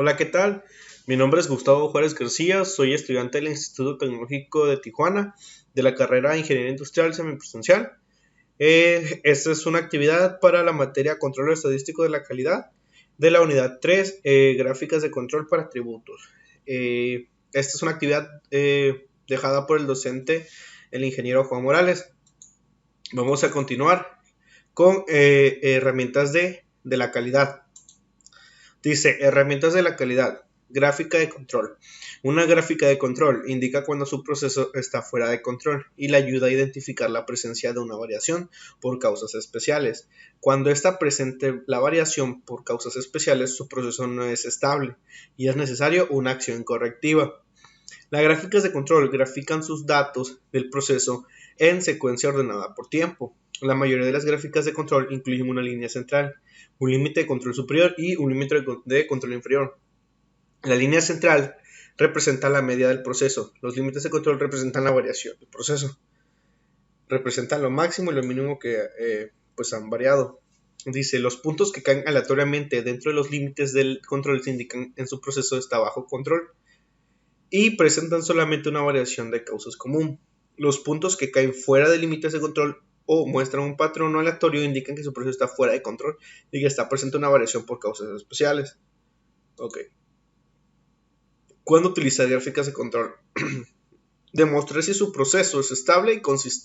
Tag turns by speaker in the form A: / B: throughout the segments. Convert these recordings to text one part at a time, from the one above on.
A: Hola, ¿qué tal? Mi nombre es Gustavo Juárez García, soy estudiante del Instituto Tecnológico de Tijuana, de la carrera de Ingeniería Industrial Semipresencial. Esta es una actividad para la materia Control Estadístico de la Calidad de la unidad 3, Gráficas de Control para Tributos. Esta es una actividad dejada por el docente, el ingeniero Juan Morales. Vamos a continuar con herramientas de la calidad. Dice, herramientas de la calidad, gráfica de control. Una gráfica de control indica cuando su proceso está fuera de control y le ayuda a identificar la presencia de una variación por causas especiales. Cuando está presente la variación por causas especiales, su proceso no es estable y es necesario una acción correctiva. Las gráficas de control grafican sus datos del proceso en secuencia ordenada por tiempo. La mayoría de las gráficas de control incluyen una línea central, un límite de control superior y un límite de control inferior. La línea central representa la media del proceso. Los límites de control representan la variación del proceso. Representan lo máximo y lo mínimo que pues han variado. Dice, los puntos que caen aleatoriamente dentro de los límites del control se indican en su proceso está bajo control y presentan solamente una variación de causas común. Los puntos que caen fuera de límites de control o muestran un patrón aleatorio indican que su proceso está fuera de control y que está presente una variación por causas especiales. Ok. ¿Cuándo utilizar gráficas de control? Demostrar si su proceso es estable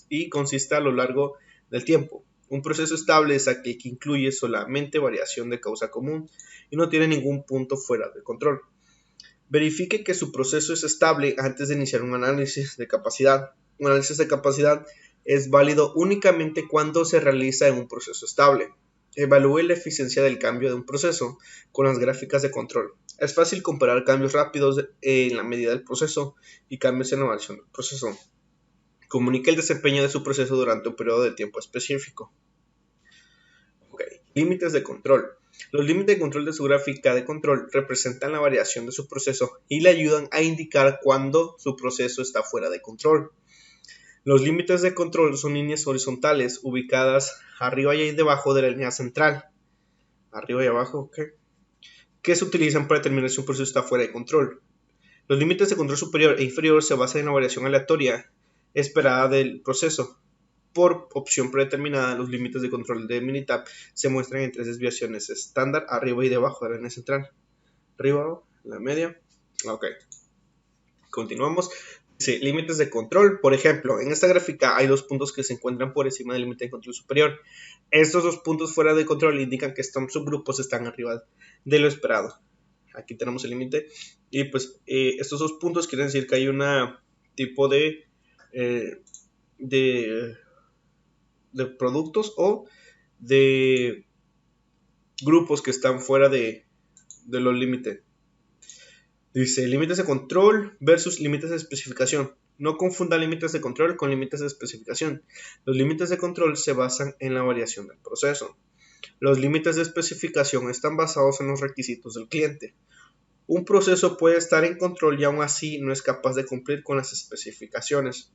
A: y consiste a lo largo del tiempo. Un proceso estable es aquel que incluye solamente variación de causa común y no tiene ningún punto fuera de control. Verifique que su proceso es estable antes de iniciar un análisis de capacidad. Un análisis de capacidad es válido únicamente cuando se realiza en un proceso estable. Evalúe la eficiencia del cambio de un proceso con las gráficas de control. Es fácil comparar cambios rápidos en la medida del proceso y cambios en la variación del proceso. Comunique el desempeño de su proceso durante un periodo de tiempo específico. Okay. Límites de control. Los límites de control de su gráfica de control representan la variación de su proceso y le ayudan a indicar cuando su proceso está fuera de control. Los límites de control son líneas horizontales ubicadas arriba y debajo de la línea central. Arriba y abajo, ok. Que se utilizan para determinar si un proceso está fuera de control. Los límites de control superior e inferior se basan en la variación aleatoria esperada del proceso. Por opción predeterminada, los límites de control de Minitab se muestran en tres desviaciones estándar, arriba y debajo de la línea central. Arriba, la media. Ok. Continuamos. Dice, límites de control. Por ejemplo, en esta gráfica hay dos puntos que se encuentran por encima del límite de control superior. Estos dos puntos fuera de control indican que estos subgrupos están arriba de lo esperado. Aquí tenemos el límite. Y pues estos dos puntos quieren decir que hay una tipo de productos o de grupos que están fuera de los límites. Dice límites de control versus límites de especificación. No confunda límites de control con límites de especificación. Los límites de control se basan en la variación del proceso. Los límites de especificación están basados en los requisitos del cliente. Un proceso puede estar en control y aún así no es capaz de cumplir con las especificaciones.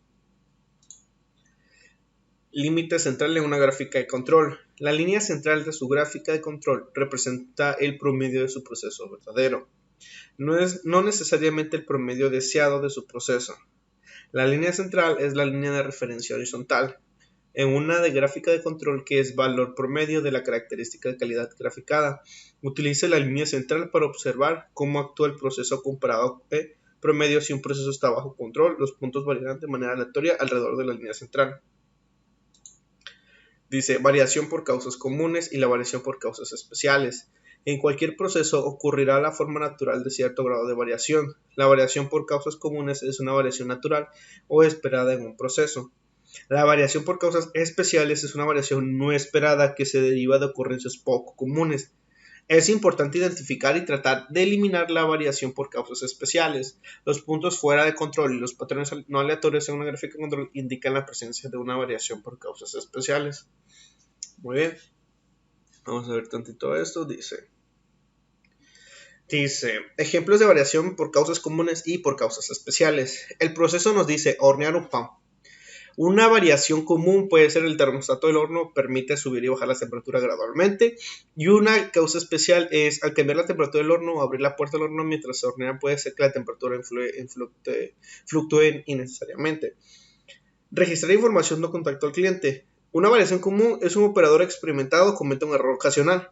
A: Límite central en una gráfica de control. La línea central de su gráfica de control representa el promedio de su proceso verdadero. No necesariamente el promedio deseado de su proceso. La línea central es la línea de referencia horizontal en una de gráfica de control que es valor promedio de la característica de calidad graficada. Utilice la línea central para observar cómo actúa el proceso comparado promedio si un proceso está bajo control. Los puntos variarán de manera aleatoria alrededor de la línea central. Dice variación por causas comunes y la variación por causas especiales. En cualquier proceso ocurrirá la forma natural de cierto grado de variación. La variación por causas comunes es una variación natural o esperada en un proceso. La variación por causas especiales es una variación no esperada que se deriva de ocurrencias poco comunes. Es importante identificar y tratar de eliminar la variación por causas especiales. Los puntos fuera de control y los patrones no aleatorios en una gráfica de control indican la presencia de una variación por causas especiales. Muy bien. Vamos a ver tantito esto. Dice, ejemplos de variación por causas comunes y por causas especiales. El proceso nos dice hornear un pan. Una variación común puede ser el termostato del horno, permite subir y bajar la temperatura gradualmente. Y una causa especial es al cambiar la temperatura del horno o abrir la puerta del horno mientras se hornea, puede ser que la temperatura fluctúe innecesariamente. Registrar información no contacto al cliente. Una variación común es un operador experimentado comete un error ocasional.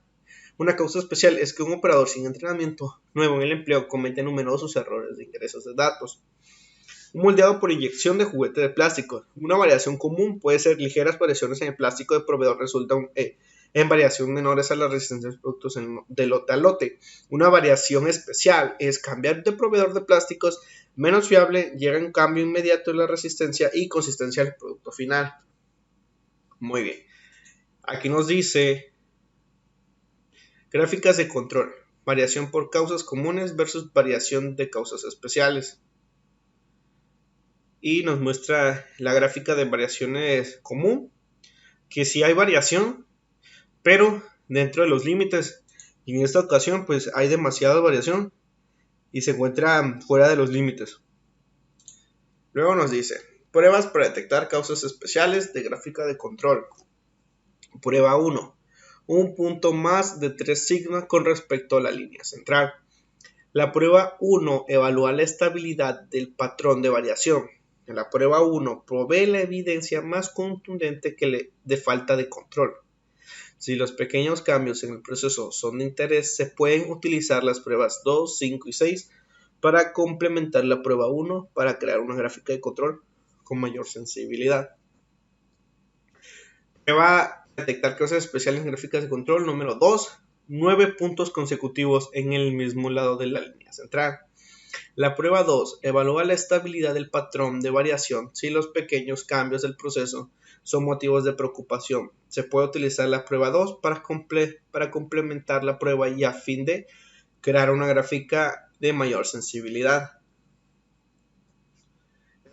A: Una causa especial es que un operador sin entrenamiento nuevo en el empleo comete numerosos errores de ingresos de datos. Un moldeado por inyección de juguete de plástico. Una variación común puede ser ligeras variaciones en el plástico del proveedor resultan en variación menores a las resistencias de productos de lote a lote. Una variación especial es cambiar de proveedor de plásticos menos fiable, llega un cambio inmediato en la resistencia y consistencia del producto final. Muy bien. Aquí nos dice gráficas de control. Variación por causas comunes versus variación de causas especiales. Y nos muestra la gráfica de variaciones común, que sí hay variación, pero dentro de los límites. Y en esta ocasión pues hay demasiada variación y se encuentra fuera de los límites. Luego nos dice pruebas para detectar causas especiales de gráfica de control. Prueba 1. Un punto más de 3 sigma con respecto a la línea central. La prueba 1 evalúa la estabilidad del patrón de variación. En la prueba 1 provee la evidencia más contundente que de falta de control. Si los pequeños cambios en el proceso son de interés, se pueden utilizar las pruebas 2, 5 y 6 para complementar la prueba 1 para crear una gráfica de control con mayor sensibilidad. Prueba detectar causas especiales en gráficas de control número 2, 9 puntos consecutivos en el mismo lado de la línea central. La prueba 2 evalúa la estabilidad del patrón de variación si los pequeños cambios del proceso son motivos de preocupación. Se puede utilizar la prueba 2 para complementar la prueba y a fin de crear una gráfica de mayor sensibilidad.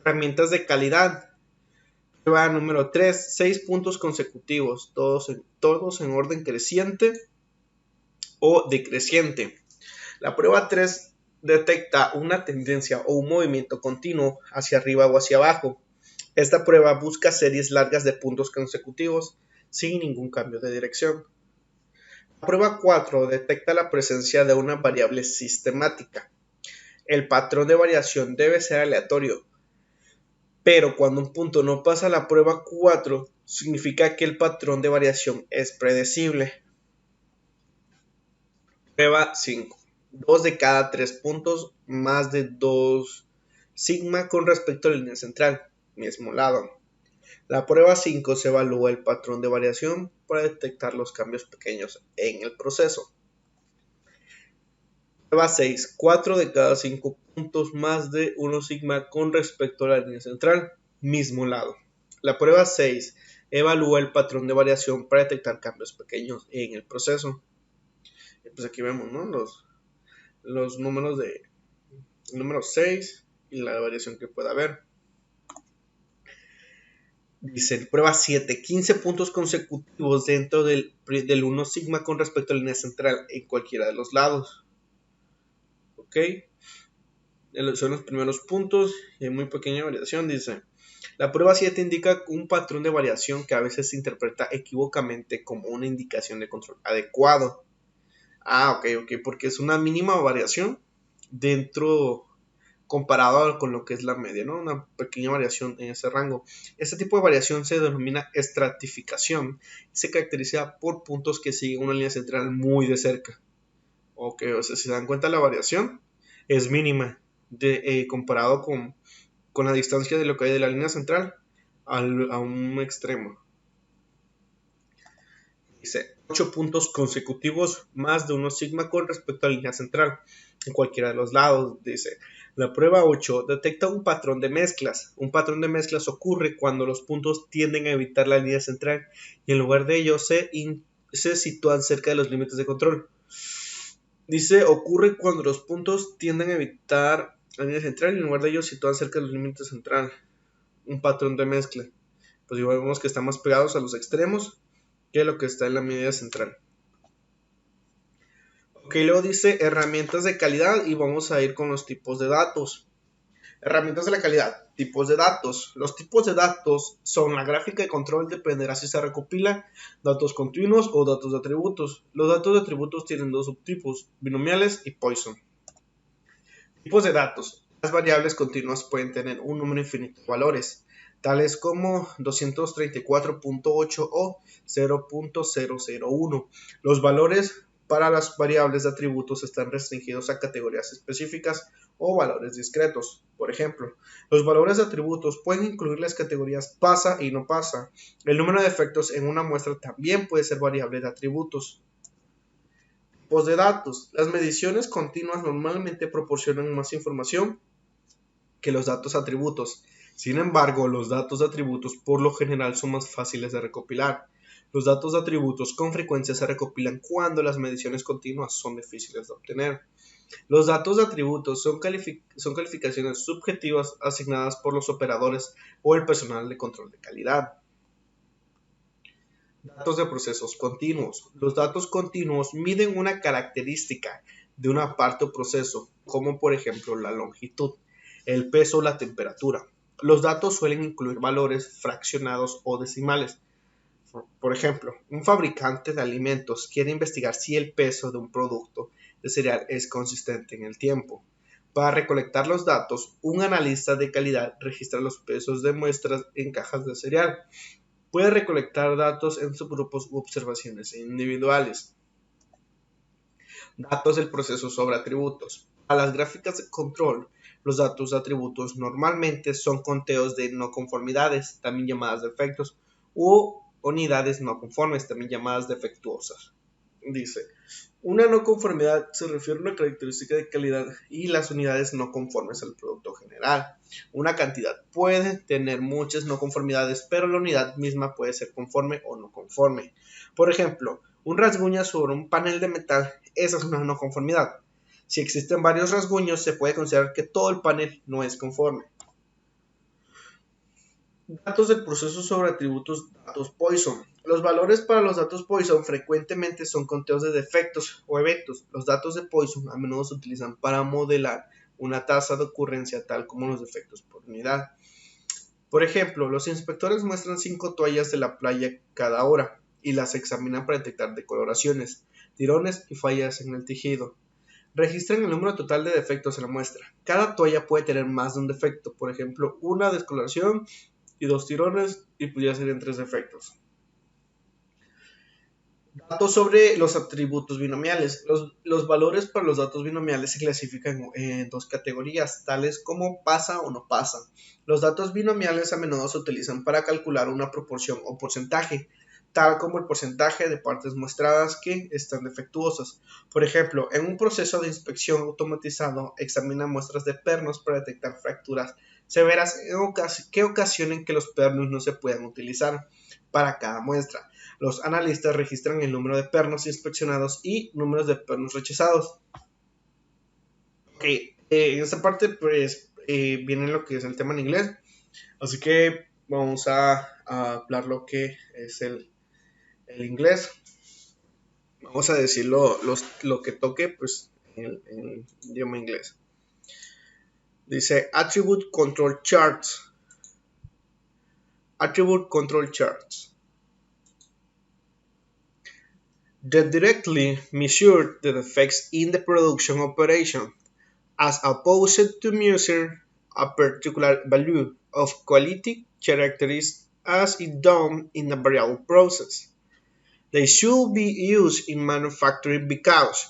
A: Herramientas de calidad. Prueba número 3, 6 puntos consecutivos, todos en orden creciente o decreciente. La prueba 3 detecta una tendencia o un movimiento continuo hacia arriba o hacia abajo. Esta prueba busca series largas de puntos consecutivos sin ningún cambio de dirección. La prueba 4 detecta la presencia de una variable sistemática. El patrón de variación debe ser aleatorio, pero cuando un punto no pasa la prueba 4, significa que el patrón de variación es predecible. Prueba 5. 2 de cada 3 puntos más de 2 sigma con respecto a la línea central, mismo lado. La prueba 5 se evalúa el patrón de variación para detectar los cambios pequeños en el proceso. Prueba 6. 4 de cada 5 puntos más de 1 sigma con respecto a la línea central, mismo lado. La prueba 6 evalúa el patrón de variación para detectar cambios pequeños en el proceso. Pues aquí vemos, ¿no? los números de el número 6 y la variación que pueda haber. Dice, prueba 7, 15 puntos consecutivos dentro del 1 sigma con respecto a la línea central en cualquiera de los lados. Ok, son los primeros puntos y hay muy pequeña variación. Dice, la prueba 7 indica un patrón de variación que a veces se interpreta equivocamente como una indicación de control adecuado. Ok, porque es una mínima variación dentro comparado con lo que es la media, ¿no? Una pequeña variación en ese rango. Este tipo de variación se denomina estratificación y se caracteriza por puntos que siguen una línea central muy de cerca. Ok, o sea, si se dan cuenta la variación es mínima comparado con la distancia de lo que hay de la línea central a un extremo. Dice 8 puntos consecutivos más de 1 sigma con respecto a la línea central en cualquiera de los lados. Dice, la prueba 8 detecta un patrón de mezclas. Un patrón de mezclas ocurre cuando los puntos tienden a evitar la línea central y en lugar de ello se sitúan cerca de los límites de control. Dice, ocurre cuando los puntos tienden a evitar la línea central y en lugar de ello se sitúan cerca de los límites central. Un patrón de mezcla. Pues igual vemos que están más pegados a los extremos que lo que está en la media central. Ok, luego dice herramientas de calidad y vamos a ir con los tipos de datos. Herramientas de la calidad. Tipos de datos. Los tipos de datos son la gráfica de control, dependerá si se recopila datos continuos o datos de atributos. Los datos de atributos tienen dos subtipos, binomiales y Poisson. Tipos de datos. Las variables continuas pueden tener un número infinito de valores, tales como 234.8 o 0.001. Los valores para las variables de atributos están restringidos a categorías específicas o valores discretos. Por ejemplo, los valores de atributos pueden incluir las categorías pasa y no pasa. El número de efectos en una muestra también puede ser variable de atributos. Tipos de datos. Las mediciones continuas normalmente proporcionan más información que los datos atributos. Sin embargo, los datos de atributos por lo general son más fáciles de recopilar. Los datos de atributos con frecuencia se recopilan cuando las mediciones continuas son difíciles de obtener. Los datos de atributos son calificaciones subjetivas asignadas por los operadores o el personal de control de calidad. Datos de procesos continuos. Los datos continuos miden una característica de una parte o proceso, como por ejemplo la longitud, el peso o la temperatura. Los datos suelen incluir valores fraccionados o decimales. Por ejemplo, un fabricante de alimentos quiere investigar si el peso de un producto de cereal es consistente en el tiempo. Para recolectar los datos, un analista de calidad registra los pesos de muestras en cajas de cereal. Puede recolectar datos en subgrupos u observaciones individuales. Datos del proceso sobre atributos. A las gráficas de control, los datos de atributos normalmente son conteos de no conformidades, también llamadas defectos, u unidades no conformes, también llamadas defectuosas. Dice, una no conformidad se refiere a una característica de calidad y las unidades no conformes al producto general. Una cantidad puede tener muchas no conformidades, pero la unidad misma puede ser conforme o no conforme. Por ejemplo, un rasguño sobre un panel de metal, esa es una no conformidad. Si existen varios rasguños, se puede considerar que todo el panel no es conforme. Datos del proceso sobre atributos, datos Poisson. Los valores para los datos Poisson frecuentemente son conteos de defectos o eventos. Los datos de Poisson a menudo se utilizan para modelar una tasa de ocurrencia tal como los defectos por unidad. Por ejemplo, los inspectores muestran 5 toallas de la playa cada hora y las examinan para detectar decoloraciones, tirones y fallas en el tejido. Registran el número total de defectos en la muestra. Cada toalla puede tener más de un defecto, por ejemplo, una descoloración y 2 tirones, y podría ser en 3 defectos. Datos sobre los atributos binomiales. Los valores para los datos binomiales se clasifican en dos categorías, tales como pasa o no pasa. Los datos binomiales a menudo se utilizan para calcular una proporción o porcentaje, tal como el porcentaje de partes muestradas que están defectuosas. Por ejemplo, en un proceso de inspección automatizado, examina muestras de pernos para detectar fracturas severas que ocasionen que los pernos no se puedan utilizar para cada muestra. Los analistas registran el número de pernos inspeccionados y números de pernos rechazados. En esta parte pues viene lo que es el tema en inglés, así que vamos a hablar lo que es el inglés. Vamos a decir lo que toque pues en el idioma inglés. Dice Attribute Control Charts. Attribute Control Charts that directly measure the defects in the production operation, as opposed to measure a particular value of quality characteristics as is done in a variable process. They should be used in manufacturing because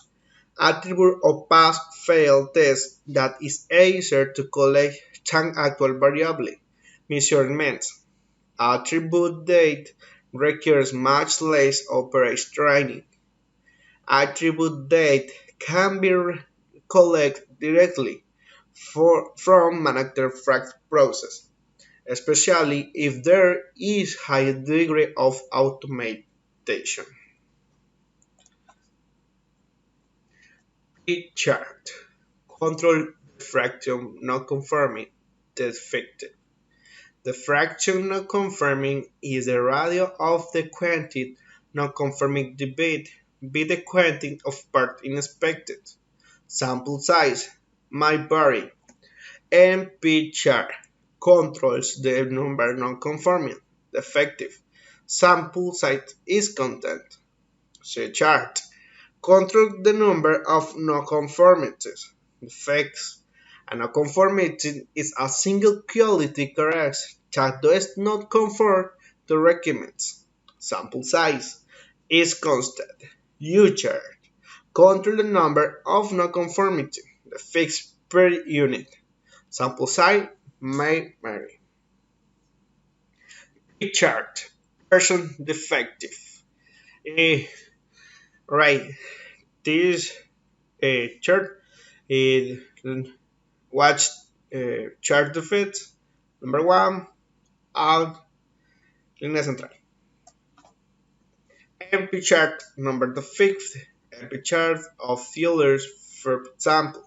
A: attribute or pass-fail test that is easier to collect than actual variable measurements. Attribute date requires much less operation training. Attribute date can be collected directly from manufacturing process, especially if there is high degree of automation. P-chart. Control fraction not conforming defective. The fraction not conforming is the radio of the quantity not conforming divided by the quantity of part inspected. Sample size might vary. NP chart controls the number non-conforming, defective. Sample size is content. C chart controls the number of non-conformities, defects. A non-conformity is a single quality characteristic that does not conform to requirements. Sample size is constant. U chart controls the number of non-conformity, defects per unit. Sample size may vary. Chart person defective. Eh, right, this chart is watch chart defects. Number one, out, línea central. MP chart number the fifth. MP chart of fillers, for example.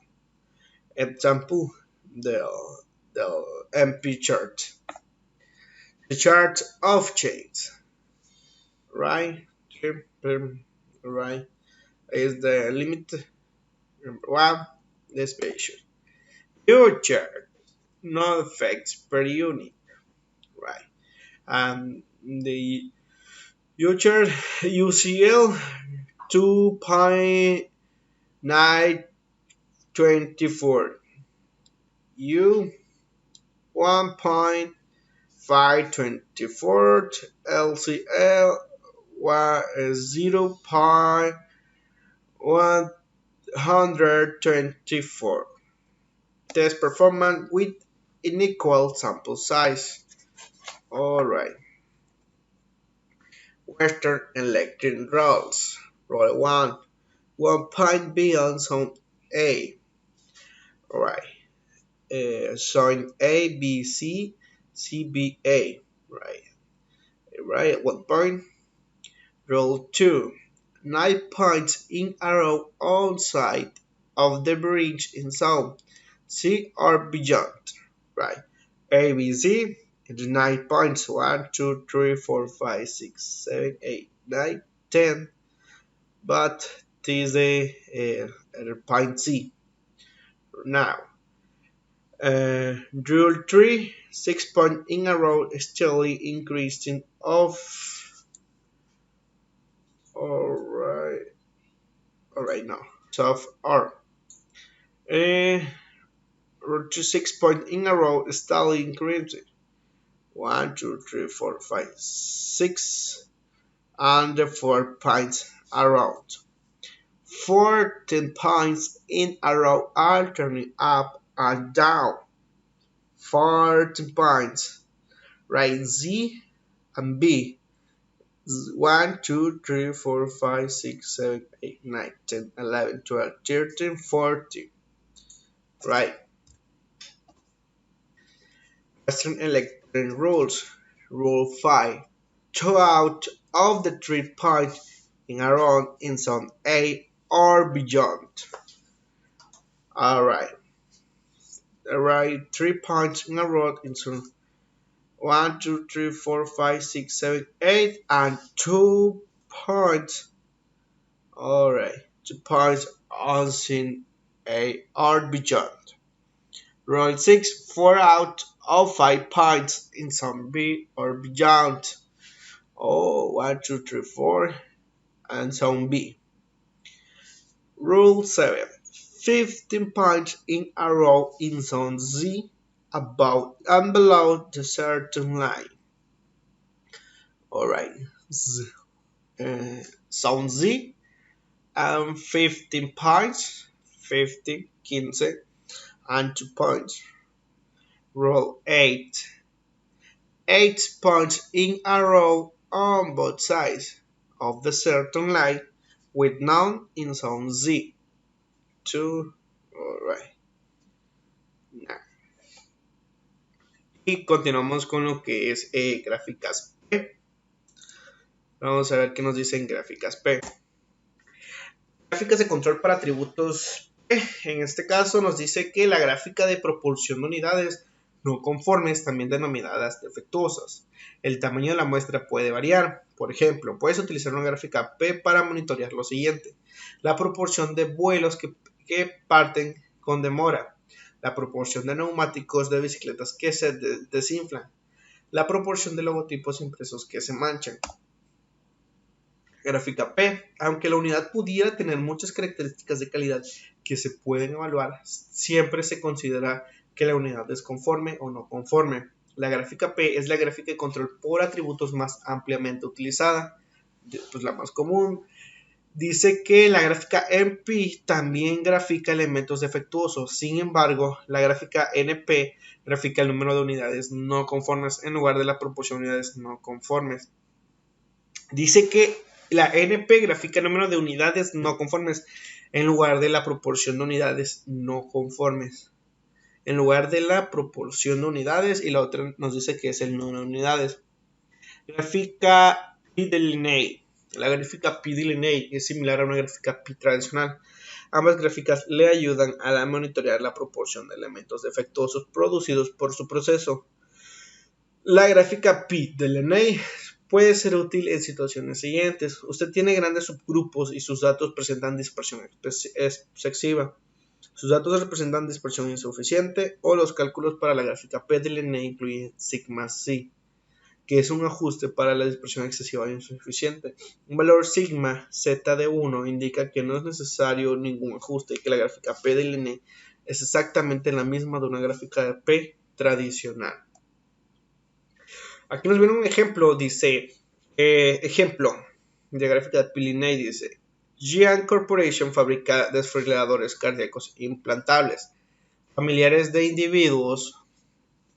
A: Example, the MP chart. The chart of chains, right? Right, is the limit. Number one, the spatial. Your chart, no effects per unit, right? And the your chart UCL 2.924, U 1.524, LCL 0.124. Test performance with unequal sample size. Alright. Western Electric rules. Rule 1. 1 point beyond zone A. Alright. Zone A, B, C, C, B, A. Right. 1 point. Rule 2. 9 points in a row outside of the bridge in zone C or beyond. Right. A, B, C. It's 9 points. 1, 2, 3, 4, 5, 6, 7, 8, 9, 10. But this is point C. Now, rule 3, 6 points in a row, steadily increasing of. Alright now. Of R. Rule 2, 6 points in a row, steadily increasing. 1, 2, 3, 4, 5, 6, and 4 points around. 14 points in a row alternating up and down. 14 points. Right, Z and B. 1, 2, 3, 4, 5, 6, 7, 8, 9, 10, 11, 12, 13, 14. Right. Western Electric rules. Rule 5. 2 out of the 3 points in a row in zone A or beyond. Alright, 3 points in a row in zone 1, 2, 3, 4, 5, 6, 7, 8, and 2 points. Alright, 2 points on zone A or beyond. Rule 6, 4 out of 5 points in zone B or beyond. 1, 2, 3, 4, and zone B. Rule 7. 15 points in a row in zone Z above and below the certain line. Alright, zone Z and 15 points, 15, 15, and 2 points. Rule 8. 8 points in a row on both sides of the certain line with none in zone Z. 2. Alright. Y continuamos con lo que es gráficas P. Vamos a ver qué nos dicen gráficas P. Gráficas de control para atributos P. En este caso nos dice que la gráfica de proporción de unidades no conformes, también denominadas defectuosas. El tamaño de la muestra puede variar. Por ejemplo, puedes utilizar una gráfica P para monitorear lo siguiente. La proporción de vuelos que parten con demora. la proporción de neumáticos de bicicletas que se desinflan, la proporción de logotipos impresos que se manchan. Gráfica P. Aunque la unidad pudiera tener muchas características de calidad que se pueden evaluar, siempre se considera que la unidad es conforme o no conforme. La gráfica P es la gráfica de control por atributos más ampliamente utilizada, pues la más común. Dice que la gráfica NP también grafica elementos defectuosos. Sin embargo, la gráfica NP grafica el número de unidades no conformes en lugar de la proporción de unidades no conformes. Dice que la NP grafica el número de unidades no conformes en lugar de la proporción de unidades no conformes. En lugar de la proporción de unidades, y la otra nos dice que es el número de unidades. Gráfica P-delineate. La gráfica P-delineate es similar a una gráfica P tradicional. Ambas gráficas le ayudan a monitorear la proporción de elementos defectuosos producidos por su proceso. La gráfica P-delineate puede ser útil en situaciones siguientes. Usted tiene grandes subgrupos y sus datos presentan dispersión excesiva. Sus datos representan dispersión insuficiente, o los cálculos para la gráfica P-delineate incluyen sigma c, que es un ajuste para la dispersión excesiva e insuficiente. Un valor sigma z de 1 indica que no es necesario ningún ajuste y que la gráfica P-delineate es exactamente la misma de una gráfica de P tradicional. Aquí nos viene un ejemplo, dice, ejemplo de gráfica de P-delineate, dice, GM Corporation fabrica desfibriladores cardíacos implantables. Familiares de individuos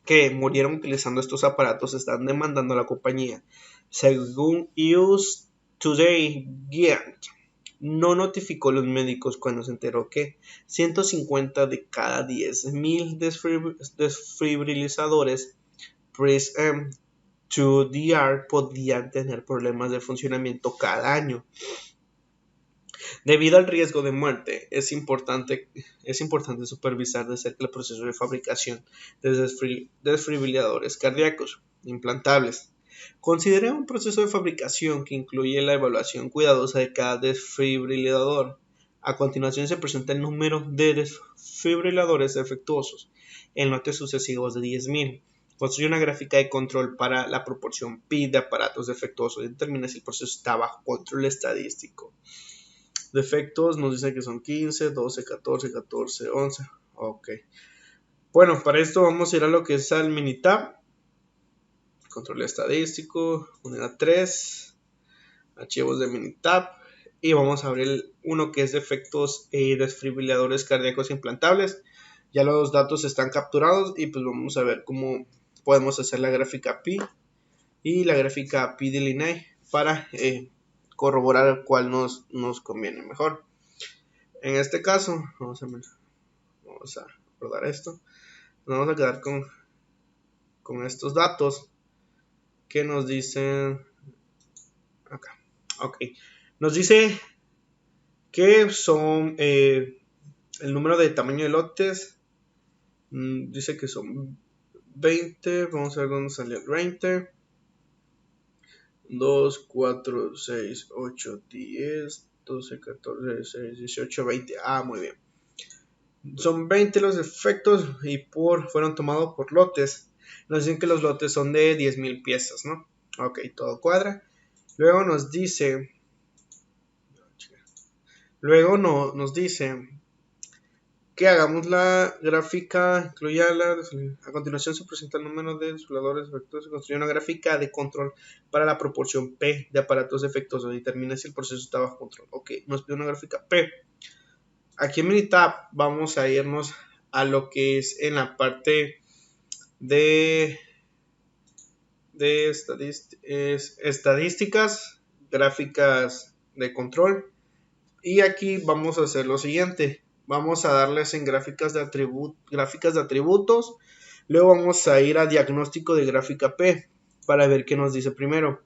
A: que murieron utilizando estos aparatos están demandando a la compañía. Según US Today, GM no notificó a los médicos cuando se enteró que 150 de cada 10,000 desfibriladores PRISM 2DR podían tener problemas de funcionamiento cada año. Debido al riesgo de muerte, es importante supervisar de cerca el proceso de fabricación de desfibriladores cardíacos implantables. Considera un proceso de fabricación que incluye la evaluación cuidadosa de cada desfibrilador. A continuación se presenta el número de desfibriladores defectuosos en lotes sucesivos de 10,000. Construye una gráfica de control para la proporción pi de aparatos defectuosos y determina si el proceso está bajo control estadístico. Defectos nos dice que son 15, 12, 14, 14, 11. Ok. Bueno, para esto vamos a ir a lo que es al Minitab. Control estadístico, unidad 3. Archivos de Minitab. Y vamos a abrir uno que es defectos y desfibriladores cardíacos implantables. Ya los datos están capturados y pues vamos a ver cómo podemos hacer la gráfica Pi y la gráfica P-delineate para corroborar cuál nos conviene mejor. En este caso, vamos a guardar esto. Nos vamos a quedar con estos datos que nos dicen acá. Ok. Nos dice que son el número de tamaño de lotes. Dice que son 20. Vamos a ver dónde salió el 20. 2, 4, 6, 8, 10, 12, 14, 16, 18, 20. Ah, muy bien. Son 20 los defectos y fueron tomados por lotes. Nos dicen que los lotes son de 10,000 piezas, ¿no? Ok, todo cuadra. Luego nos dice que hagamos la gráfica, incluyala. A continuación se presenta el número de desfibriladores defectuosos. Se construye una gráfica de control para la proporción P de aparatos defectuosos y determina si el proceso está bajo control. Ok, nos pide una gráfica P. Aquí en Minitab vamos a irnos a lo que es en la parte de estadísticas, gráficas de control. Y aquí vamos a hacer lo siguiente. Vamos a darles en gráficas de atributos. Luego vamos a ir a diagnóstico de gráfica P para ver qué nos dice primero.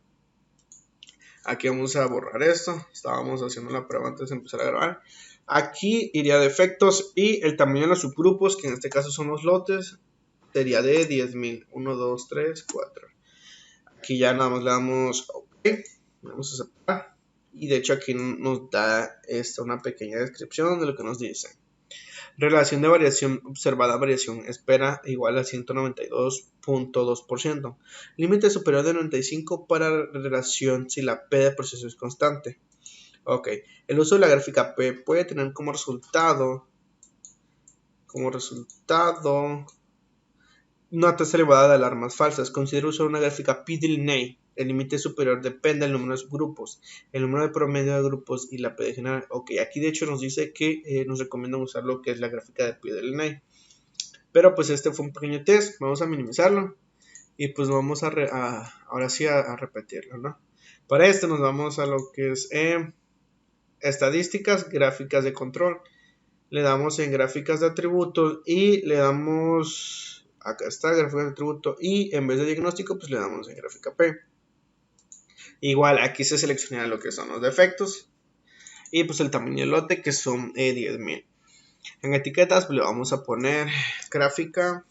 A: Aquí vamos a borrar esto. Estábamos haciendo la prueba antes de empezar a grabar. Aquí iría defectos y el tamaño de los subgrupos, que en este caso son los lotes, sería de 10,000. 1, 2, 3, 4. Aquí ya nada más le damos OK. Vamos a separar. Y de hecho aquí nos da una pequeña descripción de lo que nos dice. Relación de variación observada, variación espera igual a 192.2%. Límite superior de 95 para relación si la P de proceso es constante. Ok, el uso de la gráfica P puede tener como resultado una tasa elevada de alarmas falsas. Considera usar una gráfica P-Delineate. El límite superior depende del número de grupos, el número de promedio de grupos y la P de general. Ok, aquí de hecho nos dice que nos recomiendan usar lo que es la gráfica de P-Delineate. Pero pues este fue un pequeño test. Vamos a minimizarlo. Y pues vamos ahora sí a repetirlo, ¿no? Para esto nos vamos a lo que es estadísticas, gráficas de control. Le damos en gráficas de atributos y le damos, acá está, gráficas de atributo, y en vez de diagnóstico pues le damos en gráfica P. Igual aquí se selecciona lo que son los defectos y pues el tamaño del lote que son 10.000. En etiquetas pues le vamos a poner gráfica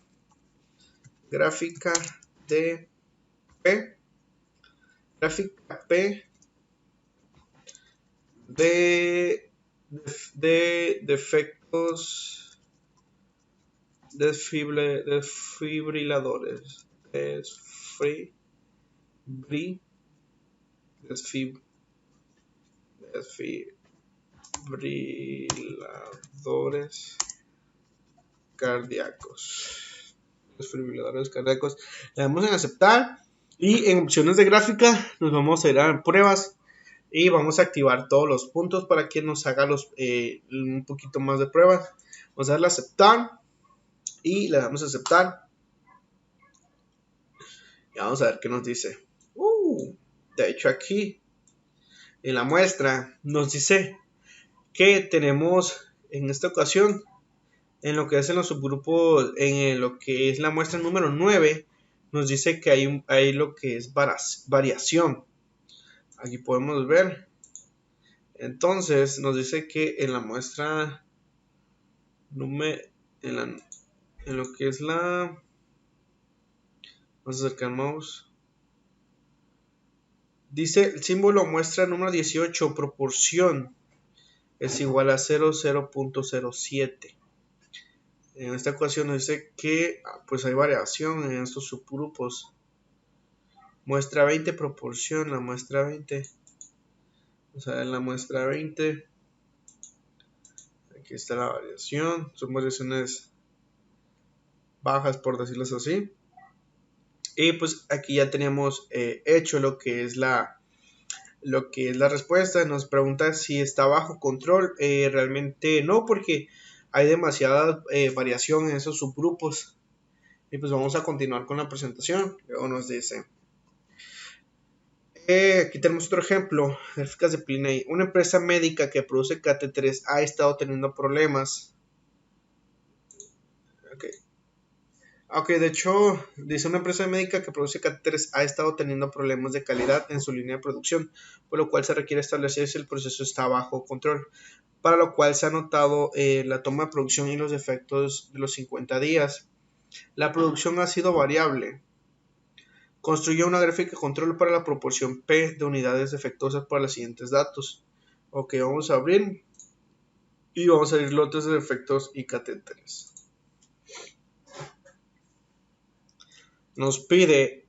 A: de P, gráfica P de defectos desfibriladores. Desfibriladores cardíacos. Desfibriladores cardíacos. Le damos en aceptar. Y en opciones de gráfica nos vamos a ir a pruebas. Y vamos a activar todos los puntos para que nos haga un poquito más de pruebas. Vamos a darle a aceptar. Y le damos a aceptar. Y vamos a ver qué nos dice. De hecho aquí en la muestra nos dice que tenemos en esta ocasión en lo que es en los subgrupos, en lo que es la muestra número 9, nos dice que hay lo que es variación. Aquí podemos ver. Entonces nos dice que en la muestra en lo que es la, vamos a acercar el mouse. Dice el símbolo muestra número 18, proporción es igual a 0.07. En esta ecuación nos dice que pues hay variación en estos subgrupos. Muestra 20, proporción, la muestra 20. O sea, en la muestra 20. Aquí está la variación. Son variaciones bajas, por decirlo así. Y pues aquí ya tenemos hecho lo que es la respuesta. Nos pregunta si está bajo control. Realmente no, porque hay demasiada variación en esos subgrupos. Y pues vamos a continuar con la presentación. Luego nos dice, aquí tenemos otro ejemplo, gráficas de P-Delineate. Una empresa médica que produce catéteres ha estado teniendo problemas. Ok, de hecho, dice una empresa médica que produce catéteres ha estado teniendo problemas de calidad en su línea de producción, por lo cual se requiere establecer si el proceso está bajo control, para lo cual se ha notado la toma de producción y los efectos de los 50 días. La producción ha sido variable. Construyó una gráfica de control para la proporción P de unidades defectuosas para los siguientes datos. Ok, vamos a abrir y vamos a abrir lotes de defectos y catéteres. Nos pide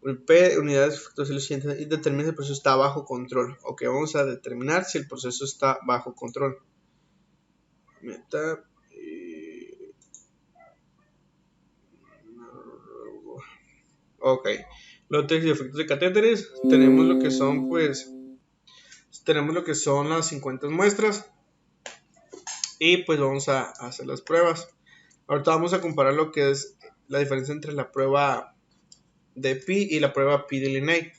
A: el P de unidades defectuosas y los siguientes y determina si el proceso está bajo control. Ok, vamos a determinar si el proceso está bajo control. Meta. Ok, lotes y efectos de catéteres. Tenemos lo que son, las 50 muestras. Y pues vamos a hacer las pruebas. Ahorita vamos a comparar lo que es la diferencia entre la prueba de Pi y la prueba P-Delineate.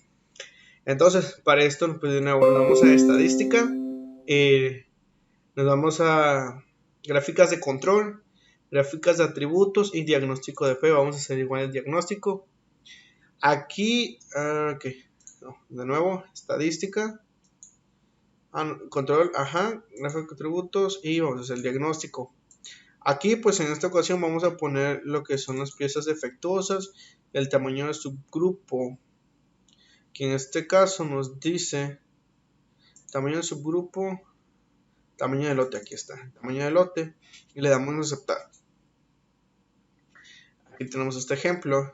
A: Entonces, para esto, pues de nuevo, nos vamos a estadística. Nos vamos a gráficas de control, gráficas de atributos y diagnóstico de P. Vamos a hacer igual el diagnóstico. Aquí, de nuevo, estadística, control, gráfico de atributos y vamos a hacer el diagnóstico. Aquí, pues en esta ocasión vamos a poner lo que son las piezas defectuosas, el tamaño del subgrupo, que en este caso nos dice tamaño del subgrupo, Tamaño de lote, aquí está. Tamaño de lote. Y le damos en aceptar. Aquí tenemos este ejemplo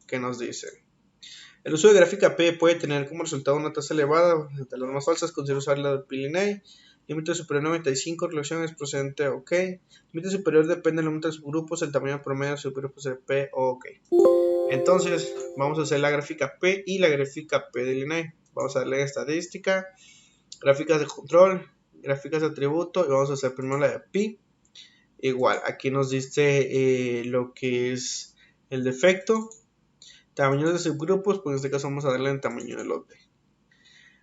A: que nos dice: el uso de gráfica P puede tener como resultado una tasa elevada de las más falsas. Considera usar la de P-Line. Límite superior 95, relación es procedente, ok. Límite superior depende del número de subgrupos, el tamaño promedio de subgrupos de P, ok. Entonces, vamos a hacer la gráfica P y la gráfica P de Line. Vamos a darle estadística, gráficas de control, gráficas de atributo, y vamos a hacer primero la de Pi. Igual, aquí nos dice lo que es el defecto, tamaños de subgrupos, pues en este caso vamos a darle el tamaño de lote.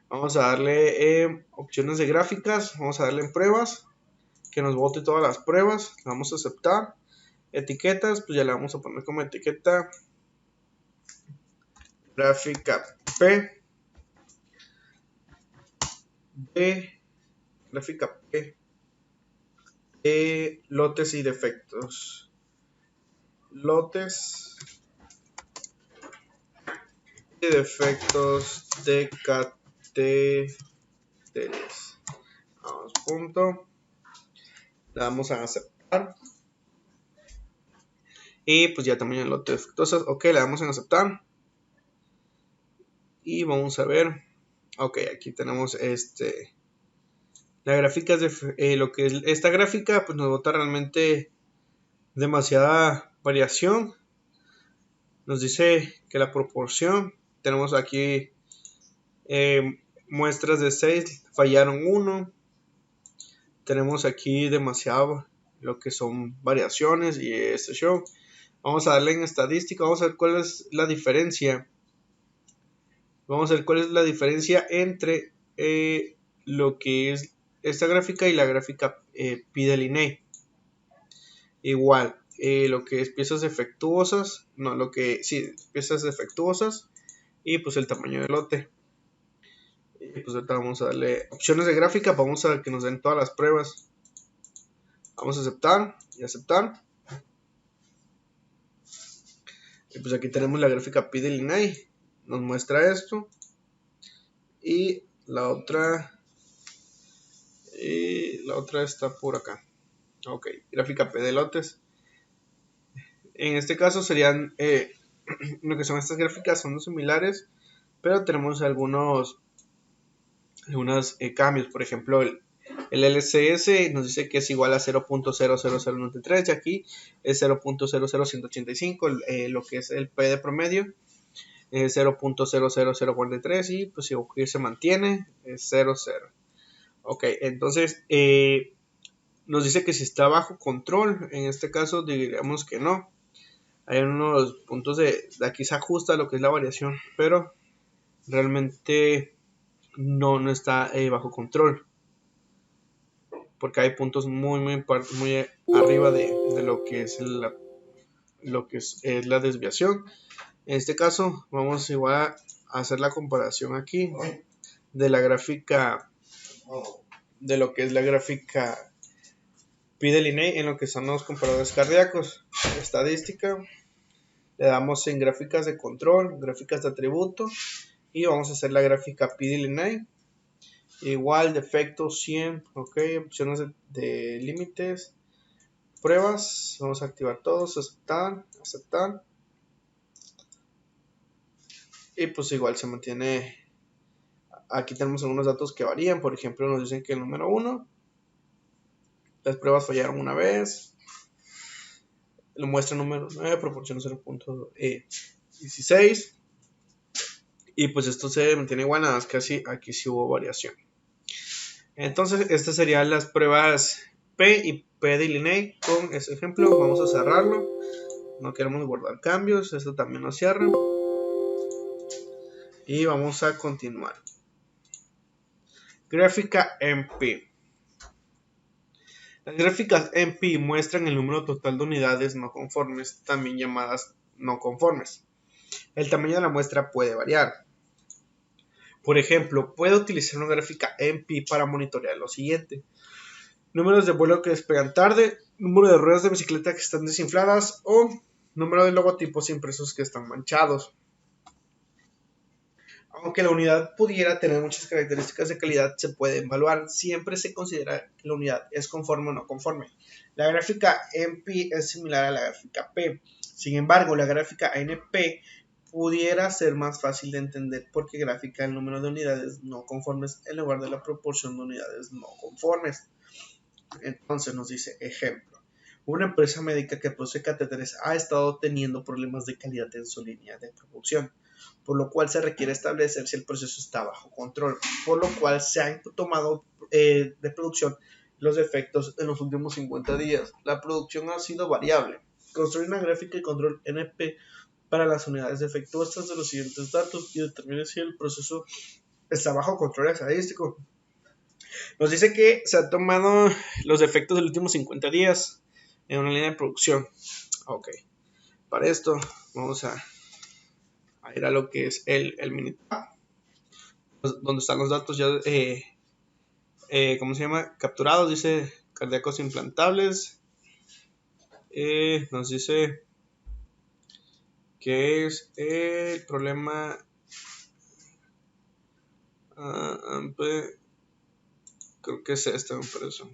A: Vamos a darle opciones de gráficas, vamos a darle en pruebas, que nos bote todas las pruebas, le vamos a aceptar. Etiquetas, pues ya le vamos a poner como etiqueta gráfica P de gráfica P de lotes y defectos. Lotes y defectos de caracteres. Vamos, punto. Le damos a aceptar. Y pues ya tamaño de lote defectuosas. Ok, le damos en aceptar. Y vamos a ver. Ok, aquí tenemos la gráfica de lo que es esta gráfica, pues nos bota realmente demasiada variación. Nos dice que la proporción, tenemos aquí muestras de 6, fallaron 1. Tenemos aquí demasiado lo que son variaciones y este show. Vamos a darle en estadística, vamos a ver cuál es la diferencia. Vamos a ver cuál es la diferencia entre lo que es esta gráfica y la gráfica Pi de Linné. Igual, lo que es piezas defectuosas, piezas defectuosas y pues el tamaño del lote. Y pues ahorita vamos a darle opciones de gráfica, vamos a que nos den todas las pruebas. Vamos a aceptar y aceptar. Y pues aquí tenemos la gráfica Pi de Linné, nos muestra esto. Y la otra está por acá. Ok, gráfica P de lotes. En este caso serían lo que son estas gráficas son similares, pero tenemos algunos cambios. Por ejemplo, el LCS nos dice que es igual a 0.00093 y aquí es 0.00185. Lo que es el P de promedio es 0.00043 y pues si se mantiene es 0,0. Ok, entonces nos dice que si está bajo control, en este caso diríamos que no. Hay unos puntos de aquí se ajusta lo que es la variación, pero realmente no está bajo control, porque hay puntos muy arriba de lo que es la desviación. En este caso vamos igual a hacer la comparación aquí de la gráfica, de lo que es la gráfica Pi de Linné en lo que son los comparadores cardíacos. Estadística, le damos en gráficas de control, gráficas de atributo y vamos a hacer la gráfica Pi de Linné. Igual defectos 100, ok, opciones de límites, pruebas, vamos a activar todos, aceptar. Y pues igual se mantiene. Aquí tenemos algunos datos que varían, por ejemplo nos dicen que el número 1, las pruebas fallaron una vez, lo muestra número 9, proporción 0.16, y pues esto se mantiene igual, nada más que aquí sí hubo variación. Entonces estas serían las pruebas P y P de Linné con este ejemplo. Vamos a cerrarlo, no queremos guardar cambios, esto también lo cierra y vamos a continuar. Gráfica MP. Las gráficas MP muestran el número total de unidades no conformes, también llamadas no conformes. El tamaño de la muestra puede variar. Por ejemplo, puede utilizar una gráfica MP para monitorear lo siguiente: números de vuelo que despegan tarde, número de ruedas de bicicleta que están desinfladas o número de logotipos impresos que están manchados. Aunque la unidad pudiera tener muchas características de calidad, se puede evaluar. Siempre se considera que la unidad es conforme o no conforme. La gráfica NP es similar a la gráfica P. Sin embargo, la gráfica NP pudiera ser más fácil de entender porque grafica el número de unidades no conformes en lugar de la proporción de unidades no conformes. Entonces nos dice, ejemplo, una empresa médica que produce catéteres ha estado teniendo problemas de calidad en su línea de producción, por lo cual se requiere establecer si el proceso está bajo control, por lo cual se han tomado de producción los defectos en los últimos 50 días. La producción ha sido variable. Construir una gráfica de control NP para las unidades defectuosas de los siguientes datos y determine si el proceso está bajo control estadístico. Nos dice que se han tomado los defectos de los últimos 50 días en una línea de producción. Ok. Para esto vamos a ir a lo que es el Minitab, donde están los datos ya, ¿cómo se llama? Capturados. Dice cardíacos implantables. Nos dice que es el problema. Creo que es este, por eso.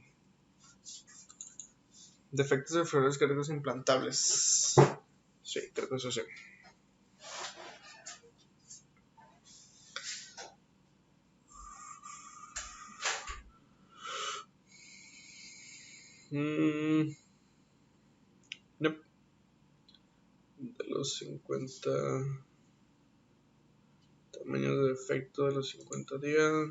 A: Defectos de flores cardíacos implantables. Sí, creo que eso sí. Nope. De los 50 tamaños de defecto de los 50 días.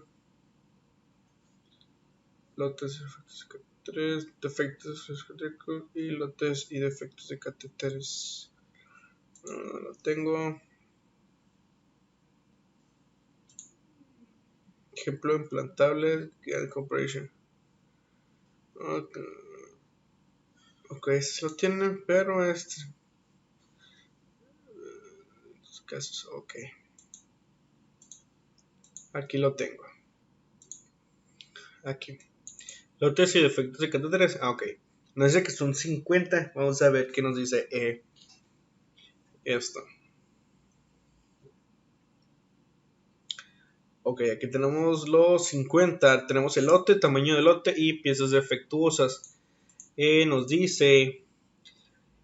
A: Lotes y defectos de catéteres. Defectos cardíacos y lotes y defectos de catéteres. Lo tengo. Ejemplo implantable. Corporation. Ok, se lo tienen, pero estos casos, ok. Aquí lo tengo. Aquí. Lotes y defectos de catéteres. Ok. Nos dice que son 50. Vamos a ver qué nos dice esto. Ok, aquí tenemos los 50. Tenemos el lote, tamaño del lote y piezas defectuosas. Nos dice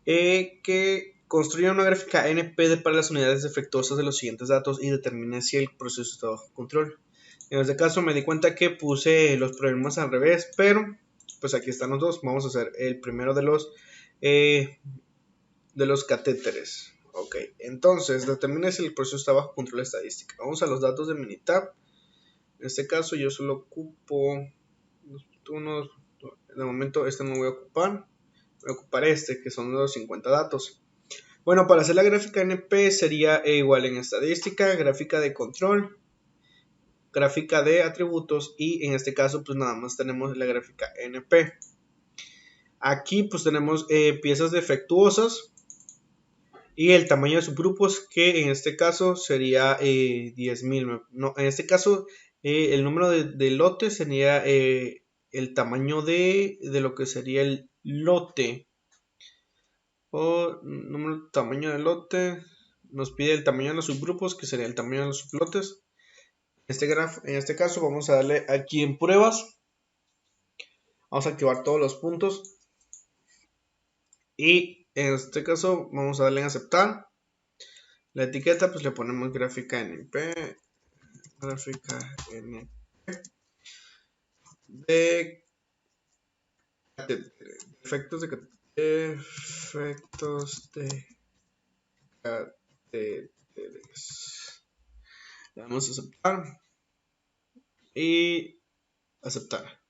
A: que construya una gráfica NP para las unidades defectuosas de los siguientes datos y determine si el proceso está bajo control. En este caso me di cuenta que puse los problemas al revés, pero pues aquí están los dos. Vamos a hacer el primero de los catéteres. Ok, entonces determine si el proceso está bajo control estadístico. Vamos a los datos de Minitab. En este caso yo solo ocupo unos, de momento este no voy a ocupar. Voy a ocupar este, que son los 50 datos. Bueno, para hacer la gráfica NP sería igual en estadística, gráfica de control, gráfica de atributos y en este caso pues nada más tenemos la gráfica NP. Aquí pues tenemos piezas defectuosas y el tamaño de subgrupos, que en este caso sería 10.000. No, en este caso el número de lotes sería el tamaño de lo que sería el lote. O número, tamaño del lote. Nos pide el tamaño de los subgrupos, que sería el tamaño de los sublotes. En este caso vamos a darle aquí en pruebas. Vamos a activar todos los puntos. Y en este caso vamos a darle en aceptar. La etiqueta pues le ponemos gráfica NP. Gráfica NP. De efectos de catéteres. Le damos a aceptar. Y aceptar.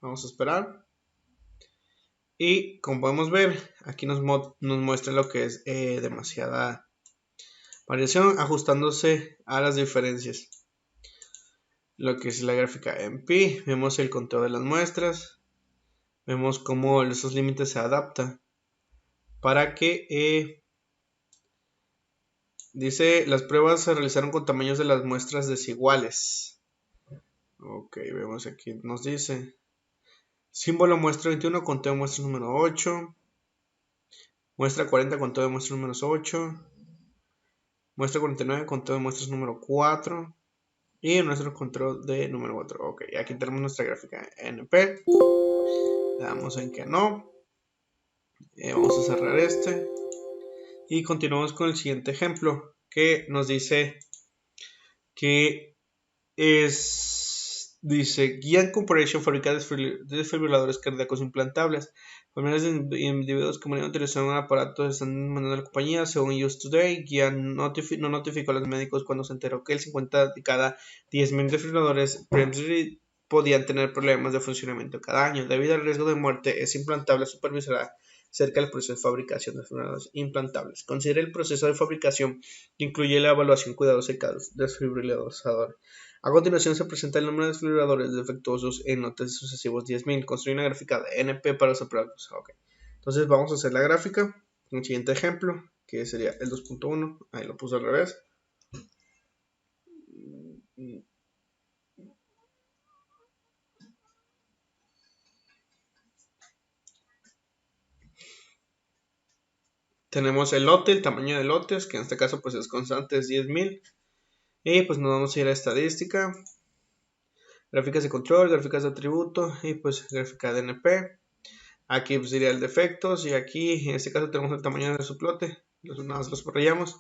A: Vamos a esperar. Y como podemos ver, aquí nos muestra lo que es demasiada variación, ajustándose a las diferencias. Lo que es la gráfica NP, vemos el conteo de las muestras, vemos cómo esos límites se adaptan para que dice las pruebas se realizaron con tamaños de las muestras desiguales. Ok, vemos aquí, nos dice símbolo muestra 21, conteo muestra número 8. Muestra 40, conteo de muestras números 8. Muestra 49, conteo de muestras número 4. Y nuestro control de número 4. Ok, aquí tenemos nuestra gráfica NP. Le damos en que no. Vamos a cerrar este. Y continuamos con el siguiente ejemplo, que nos dice que dice, Guian Corporation fabrica desfibriladores cardíacos implantables. Familias de individuos que murieron utilizando un aparato están mandando a la compañía. Según News Today, Guian no notificó a los médicos cuando se enteró que el 50 de cada 10.000 desfibriladores podían tener problemas de funcionamiento cada año. Debido al riesgo de muerte, es implantable supervisará cerca del proceso de fabricación de desfibriladores implantables. Considere el proceso de fabricación que incluye la evaluación cuidadosa de cada desfibrilador. A continuación se presenta el número de desfibriladores defectuosos en lotes sucesivos 10.000. Construye una gráfica de NP para separarlos. Ok. Entonces vamos a hacer la gráfica. Un siguiente ejemplo, que sería el 2.1. Ahí lo puse al revés. Tenemos el lote, el tamaño de lotes, que en este caso pues es constante, es 10.000. Y pues nos vamos a ir a estadística. Gráficas de control, gráficas de atributo y pues gráfica de NP. Aquí pues sería el defectos y aquí en este caso tenemos el tamaño de su lote. Nada más los subrayamos.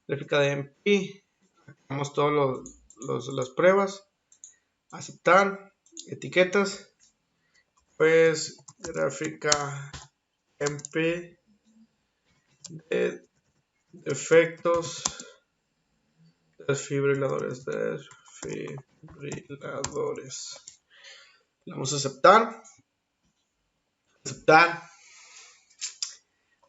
A: Gráfica de MP. Tenemos todas las pruebas. Aceptar. Etiquetas. Pues gráfica MP de defectos. Desfibriladores. Vamos a aceptar.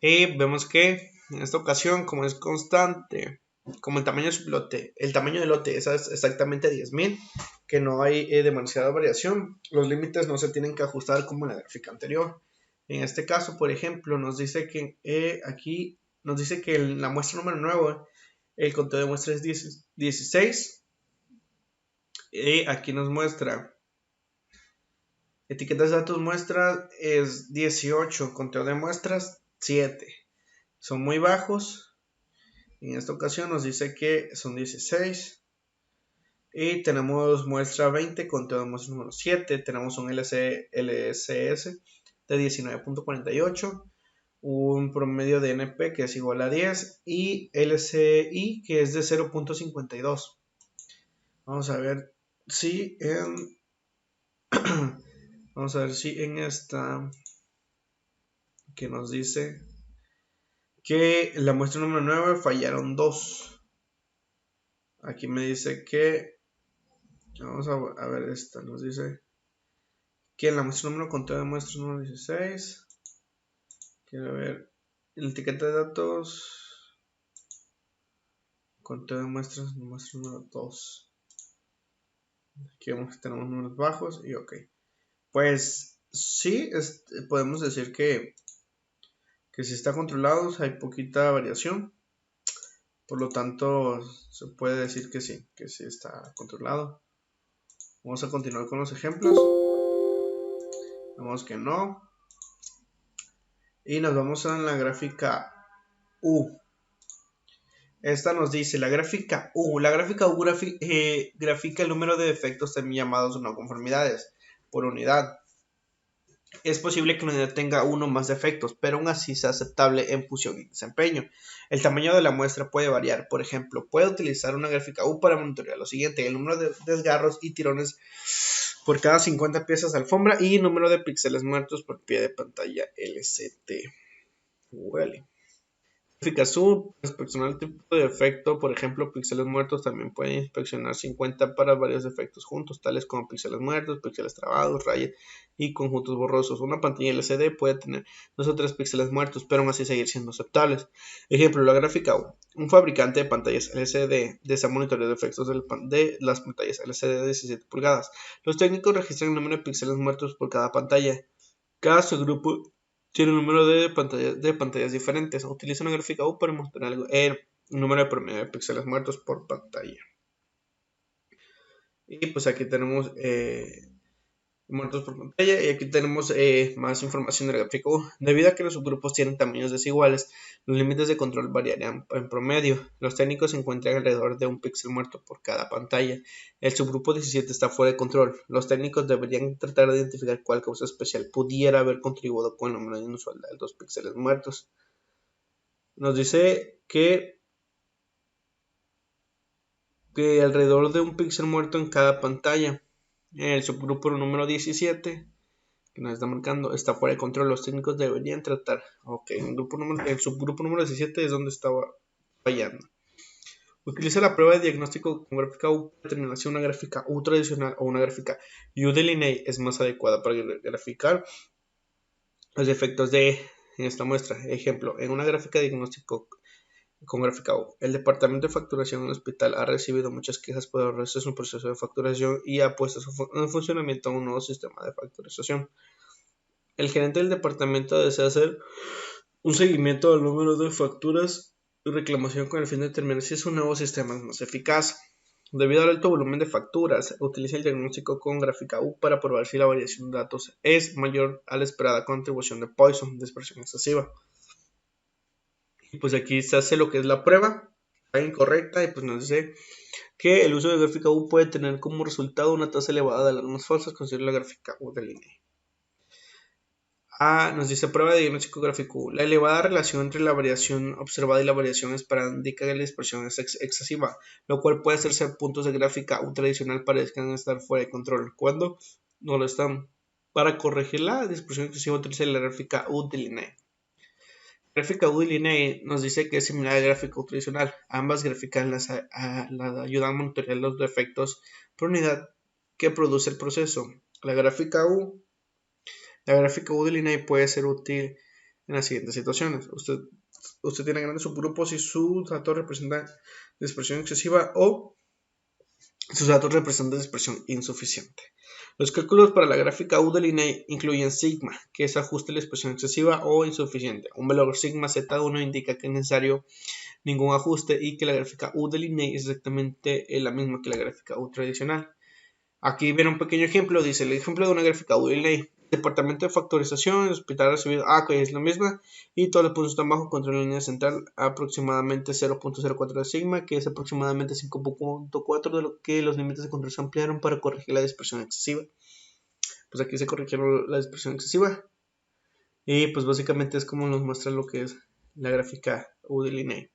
A: Y vemos que en esta ocasión, como es constante, como el tamaño de su lote, el tamaño del lote es exactamente 10.000, que no hay demasiada variación, los límites no se tienen que ajustar como en la gráfica anterior. En este caso, por ejemplo, nos dice que aquí nos dice que la muestra número 9, el conteo de muestra es 16. Y aquí nos muestra etiquetas de datos muestras es 18, conteo de muestras 7. Son muy bajos. En esta ocasión nos dice que son 16. Y tenemos muestra 20, conteo de muestra número 7. Tenemos un LSS de 19.48. Un promedio de NP que es igual a 10. Y LCI que es de 0.52. Vamos a ver si en... Vamos a ver si en esta que nos dice que la muestra número 9 fallaron 2. Aquí me dice que vamos a ver esta, nos dice que en la muestra número conteo de muestras número 16. Quiero ver el etiqueta de datos, conteo de muestra número 2. Aquí vemos que tenemos números bajos y ok. Pues sí, podemos decir que si está controlado, hay poquita variación. Por lo tanto, se puede decir que sí está controlado. Vamos a continuar con los ejemplos. Vemos que no. Y nos vamos a la gráfica U. Esta nos dice la gráfica U. La gráfica U grafica el número de defectos también llamados no conformidades por unidad. Es posible que una unidad tenga uno o más defectos, pero aún así sea aceptable en función y desempeño. El tamaño de la muestra puede variar. Por ejemplo, puede utilizar una gráfica U para monitorear lo siguiente: el número de desgarros y tirones por cada 50 piezas de alfombra y número de píxeles muertos por pie de pantalla LCD. Huele. Gráfica U, para inspeccionar el tipo de defecto, por ejemplo, píxeles muertos, también puede inspeccionar 50 para varios defectos juntos, tales como píxeles muertos, píxeles trabados, rayas y conjuntos borrosos. Una pantalla LCD puede tener 2 o 3 píxeles muertos, pero aún así seguir siendo aceptables. Ejemplo, la gráfica U. Un fabricante de pantallas LCD desea monitorear defectos de las pantallas LCD de 17 pulgadas. Los técnicos registran el número de píxeles muertos por cada pantalla. Cada subgrupo tiene un número de pantallas diferentes. Utiliza una gráfica U para mostrar el número de promedio de píxeles muertos por pantalla. Y pues aquí tenemos muertos por pantalla. Y aquí tenemos más información de la gráfica U. Debido a que los subgrupos tienen tamaños desiguales, los límites de control variarían en promedio. Los técnicos encuentran alrededor de un píxel muerto por cada pantalla. El subgrupo 17 está fuera de control. Los técnicos deberían tratar de identificar cuál causa especial pudiera haber contribuido con el número inusual de 2 píxeles muertos. Nos dice que alrededor de un píxel muerto en cada pantalla. El subgrupo número 17 que nos está marcando está fuera de control. Los técnicos deberían tratar. Ok, el subgrupo número 17 es donde estaba fallando. Utiliza la prueba de diagnóstico con gráfica U para determinar si una gráfica U tradicional o una gráfica U-Delineate es más adecuada para graficar los efectos de esta muestra. Ejemplo, en una gráfica de diagnóstico con gráfica U, el departamento de facturación en el hospital ha recibido muchas quejas por errores en su proceso de facturación y ha puesto en funcionamiento un nuevo sistema de facturación. El gerente del departamento desea hacer un seguimiento del número de facturas y reclamación con el fin de determinar si un nuevo sistema es más eficaz. Debido al alto volumen de facturas, utiliza el diagnóstico con gráfica U para probar si la variación de datos es mayor a la esperada contribución de Poisson, dispersión excesiva. Y pues aquí se hace lo que es la prueba, está incorrecta, y pues nos dice que el uso de gráfica U puede tener como resultado una tasa elevada de alarmas falsas, considera la gráfica U de línea. Nos dice prueba de diagnóstico gráfico. La elevada relación entre la variación observada y la variación esperada indica que la dispersión es excesiva, lo cual puede hacerse puntos de gráfica U tradicional parezcan estar fuera de control, cuando no lo están. Para corregir la dispersión excesiva utiliza la gráfica U de línea. La gráfica U de línea nos dice que es similar a la gráfica U tradicional. Ambas gráficas las ayudan a monitorear los defectos por unidad que produce el proceso. La gráfica U de línea puede ser útil en las siguientes situaciones. Usted tiene grandes subgrupos y su dato representa dispersión excesiva o sus datos representan dispersión insuficiente. Los cálculos para la gráfica U de línea incluyen sigma, que es ajuste de la dispersión excesiva o insuficiente. Un valor sigma Z1 indica que es necesario ningún ajuste y que la gráfica U de línea es exactamente la misma que la gráfica U tradicional. Aquí viene un pequeño ejemplo, dice el ejemplo de una gráfica U de línea. Departamento de factorización, el hospital ha recibido que es la misma, y todos los puntos están bajo control de línea central, aproximadamente 0.04 de sigma, que es aproximadamente 5.4 de lo que los límites de control se ampliaron para corregir la dispersión excesiva. Pues aquí se corrigieron la dispersión excesiva, y pues básicamente es como nos muestra lo que es la gráfica U de línea.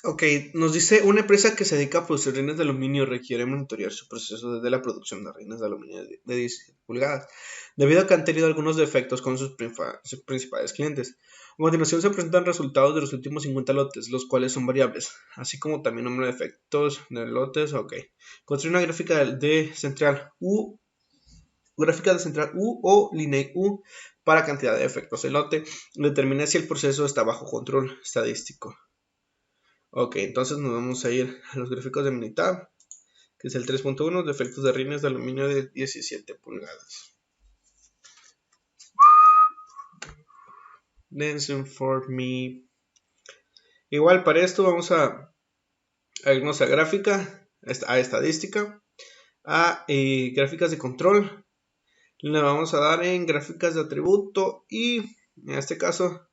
A: Ok, nos dice una empresa que se dedica a producir reinas de aluminio requiere monitorear su proceso desde la producción de reinas de aluminio de 17 pulgadas, debido a que han tenido algunos defectos con sus principales clientes. A continuación se presentan resultados de los últimos 50 lotes, los cuales son variables, así como también número de defectos de lotes. Ok, construye una gráfica de central U o línea U para cantidad de defectos del lote. Determina si el proceso está bajo control estadístico. Ok, entonces nos vamos a ir a los gráficos de Minitab, que es el 3.1, defectos de rines de aluminio de 17 pulgadas. Listen for me. Igual para esto vamos a irnos a gráfica, a estadística, a gráficas de control. Le vamos a dar en gráficas de atributo y en este caso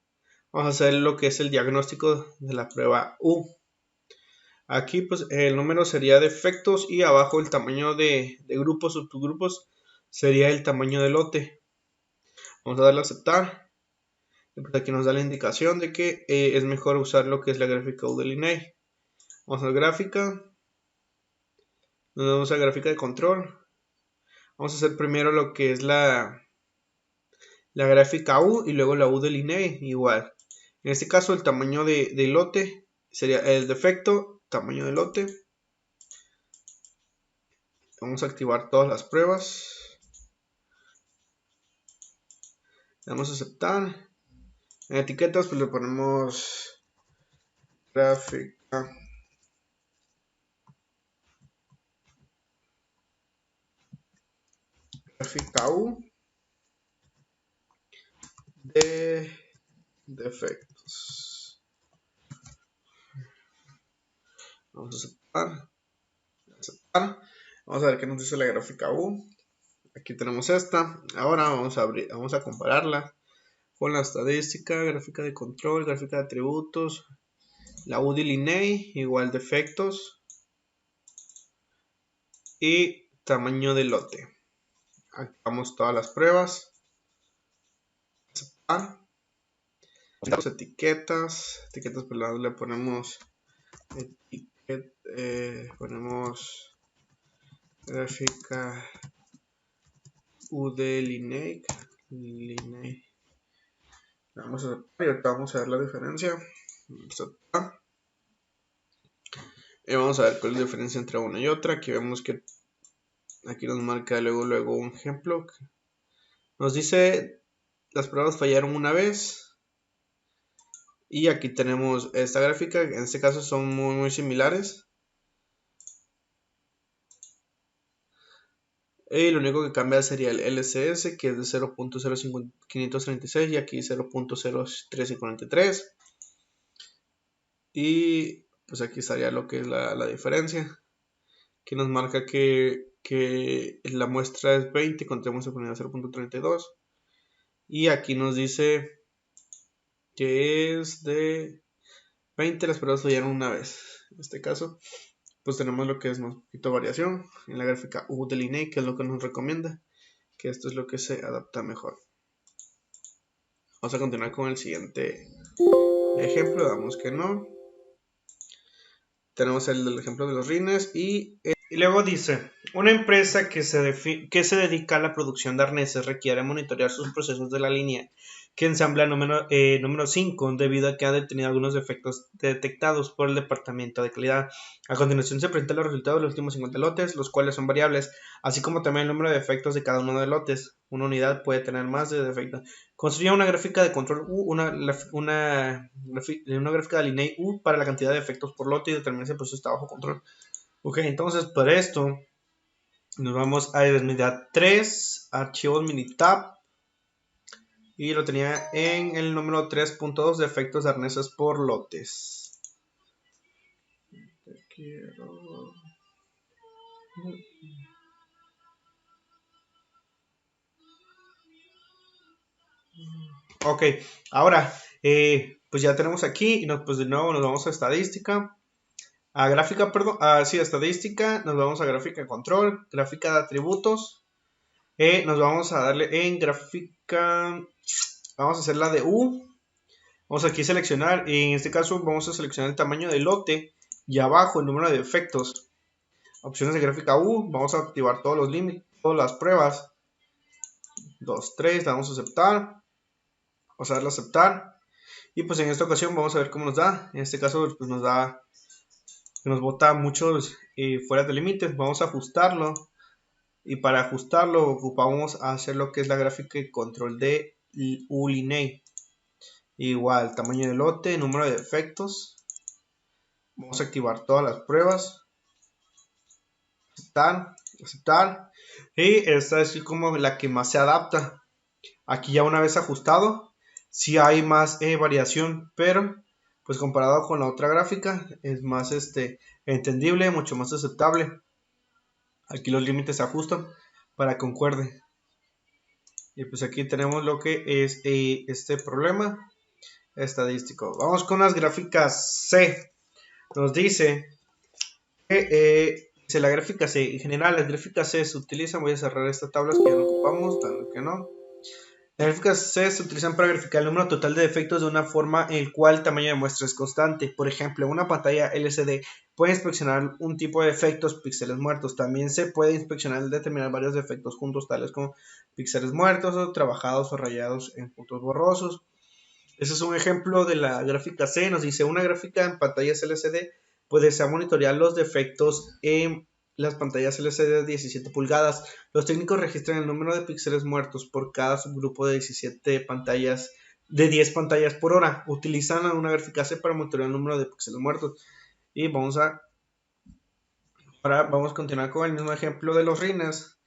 A: vamos a hacer lo que es el diagnóstico de la prueba U. Aquí pues el número sería de efectos y abajo el tamaño de grupos o subgrupos sería el tamaño del lote. Vamos a darle a aceptar. Y pues aquí nos da la indicación de que es mejor usar lo que es la gráfica U de línea. Vamos a la gráfica. Nos vamos a gráfica de control. Vamos a hacer primero lo que es la gráfica U y luego la U de línea igual. En este caso el tamaño de lote sería el defecto, tamaño de lote. Vamos a activar todas las pruebas. Vamos a aceptar. En etiquetas pues le ponemos gráfica U de defectos. Vamos a aceptar. Vamos a ver qué nos dice la gráfica U. Aquí tenemos esta. Ahora vamos a compararla con la estadística, gráfica de control, gráfica de atributos, la UDI-Linney, igual de efectos y tamaño de lote. Activamos todas las pruebas. Las etiquetas, perdón, le ponemos ponemos gráfica UD-Linney. Vamos a ver la diferencia. Y vamos a ver cuál es la diferencia entre una y otra. Aquí vemos que aquí nos marca luego un ejemplo. Nos dice las pruebas fallaron una vez. Y aquí tenemos esta gráfica. En este caso son muy similares. Y lo único que cambia sería el LCS, que es de 0.0536 y aquí 0.0343. Y pues aquí estaría lo que es la diferencia. Que nos marca que la muestra es 20, contemos el promedio 0.32. Y aquí nos dice que es de 20, las pruebas fallaron una vez. En este caso, pues tenemos lo que es un poquito de variación en la gráfica UD-Linney, que es lo que nos recomienda, que esto es lo que se adapta mejor. Vamos a continuar con el siguiente ejemplo, damos que no. Tenemos el ejemplo de los rines y luego dice, una empresa que se dedica a la producción de arneses requiere monitorear sus procesos de la línea que ensambla número 5 debido a que ha detenido algunos defectos detectados por el departamento de calidad. A continuación se presentan los resultados de los últimos 50 lotes, los cuales son variables, así como también el número de defectos de cada uno de los lotes. Una unidad puede tener más de defectos. Construye una gráfica de control U, una gráfica de Linney U para la cantidad de defectos por lote y determinar si el proceso está bajo control. Ok, entonces para esto nos vamos a identidad 3, archivos minitab, y lo tenía en el número 3.2 de efectos de arneses por lotes. Ok, ahora pues ya tenemos aquí y pues de nuevo nos vamos a estadística. A gráfica, perdón, sí, a estadística, nos vamos a gráfica de control, gráfica de atributos, nos vamos a darle en gráfica, vamos a hacer la de U, vamos aquí a seleccionar, en este caso vamos a seleccionar el tamaño del lote y abajo el número de defectos, opciones de gráfica U, vamos a activar todos los límites, todas las pruebas, 2, 3, vamos a aceptar, vamos a darle a aceptar, y pues en esta ocasión vamos a ver cómo nos da, en este caso pues nos da, nos bota muchos fuera de límites, vamos a ajustarlo. Y para ajustarlo ocupamos hacer lo que es la gráfica de control de ULINEI. Igual, tamaño de lote, número de defectos. Vamos a activar todas las pruebas. Aceptar. Y esta es como la que más se adapta. Aquí ya una vez ajustado, sí hay más variación, pero pues comparado con la otra gráfica es más entendible, mucho más aceptable. Aquí los límites se ajustan para que concuerde. Y pues aquí tenemos lo que es este problema estadístico. Vamos con las gráficas C. Nos dice que la gráfica C, en general las gráficas C se utilizan, voy a cerrar estas tablas que ya no ocupamos, tanto que no. Las gráficas C se utilizan para verificar el número total de defectos de una forma en la cual el tamaño de muestra es constante. Por ejemplo, una pantalla LCD puede inspeccionar un tipo de defectos, píxeles muertos. También se puede inspeccionar y determinar varios defectos juntos, tales como píxeles muertos o trabajados o rayados en puntos borrosos. Ese es un ejemplo de la gráfica C. Nos dice una gráfica en pantallas LCD puede monitorear los defectos en las pantallas LCD de 17 pulgadas. Los técnicos registran el número de píxeles muertos por cada subgrupo de 17 pantallas, de 10 pantallas por hora. Utilizan una gráfica C para monitorear el número de píxeles muertos. Y vamos a continuar con el mismo ejemplo de los rines.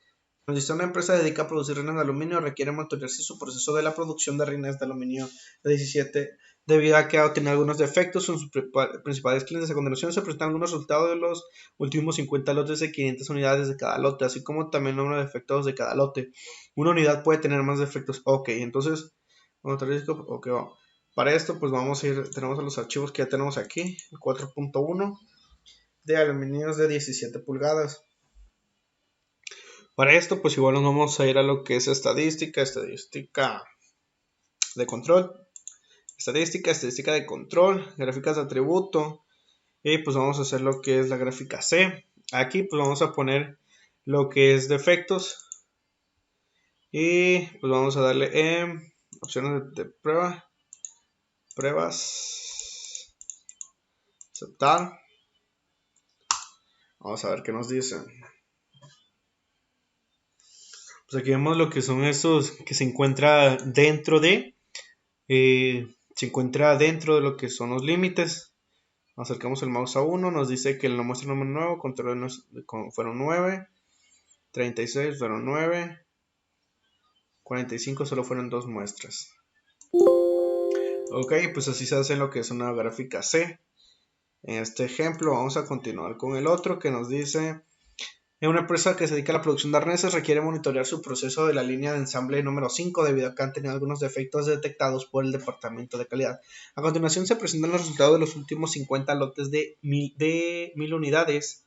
A: Nos dice: una empresa dedica a producir reinas de aluminio, requiere monitorear si su proceso de la producción de reinas de aluminio de 17, debido a que ha obtenido algunos defectos en sus principales clientes. A continuación se presentan algunos resultados de los últimos 50 lotes de 500 unidades de cada lote, así como también el número de defectos de cada lote. Una unidad puede tener más defectos. Ok, entonces, okay, vamos. Para esto, pues vamos a ir, tenemos los archivos que ya tenemos aquí, el 4.1 de aluminio de 17 pulgadas. Para esto, pues igual nos vamos a ir a lo que es estadística de control, estadística de control, gráficas de atributo, y pues vamos a hacer lo que es la gráfica C. Aquí pues vamos a poner lo que es defectos, y pues vamos a darle opciones de pruebas, aceptar. Vamos a ver qué nos dice. Pues aquí vemos lo que son estos que se encuentra dentro de lo que son los límites. Acercamos el mouse a 1, nos dice que no muestra un número nuevo, control fueron 9, 36 fueron 9, 45 solo fueron 2 muestras. Ok, pues así se hace lo que es una gráfica C. En este ejemplo vamos a continuar con el otro que nos dice: en una empresa que se dedica a la producción de arneses requiere monitorear su proceso de la línea de ensamble número 5 debido a que han tenido algunos defectos detectados por el departamento de calidad. A continuación se presentan los resultados de los últimos 50 lotes de 1000 unidades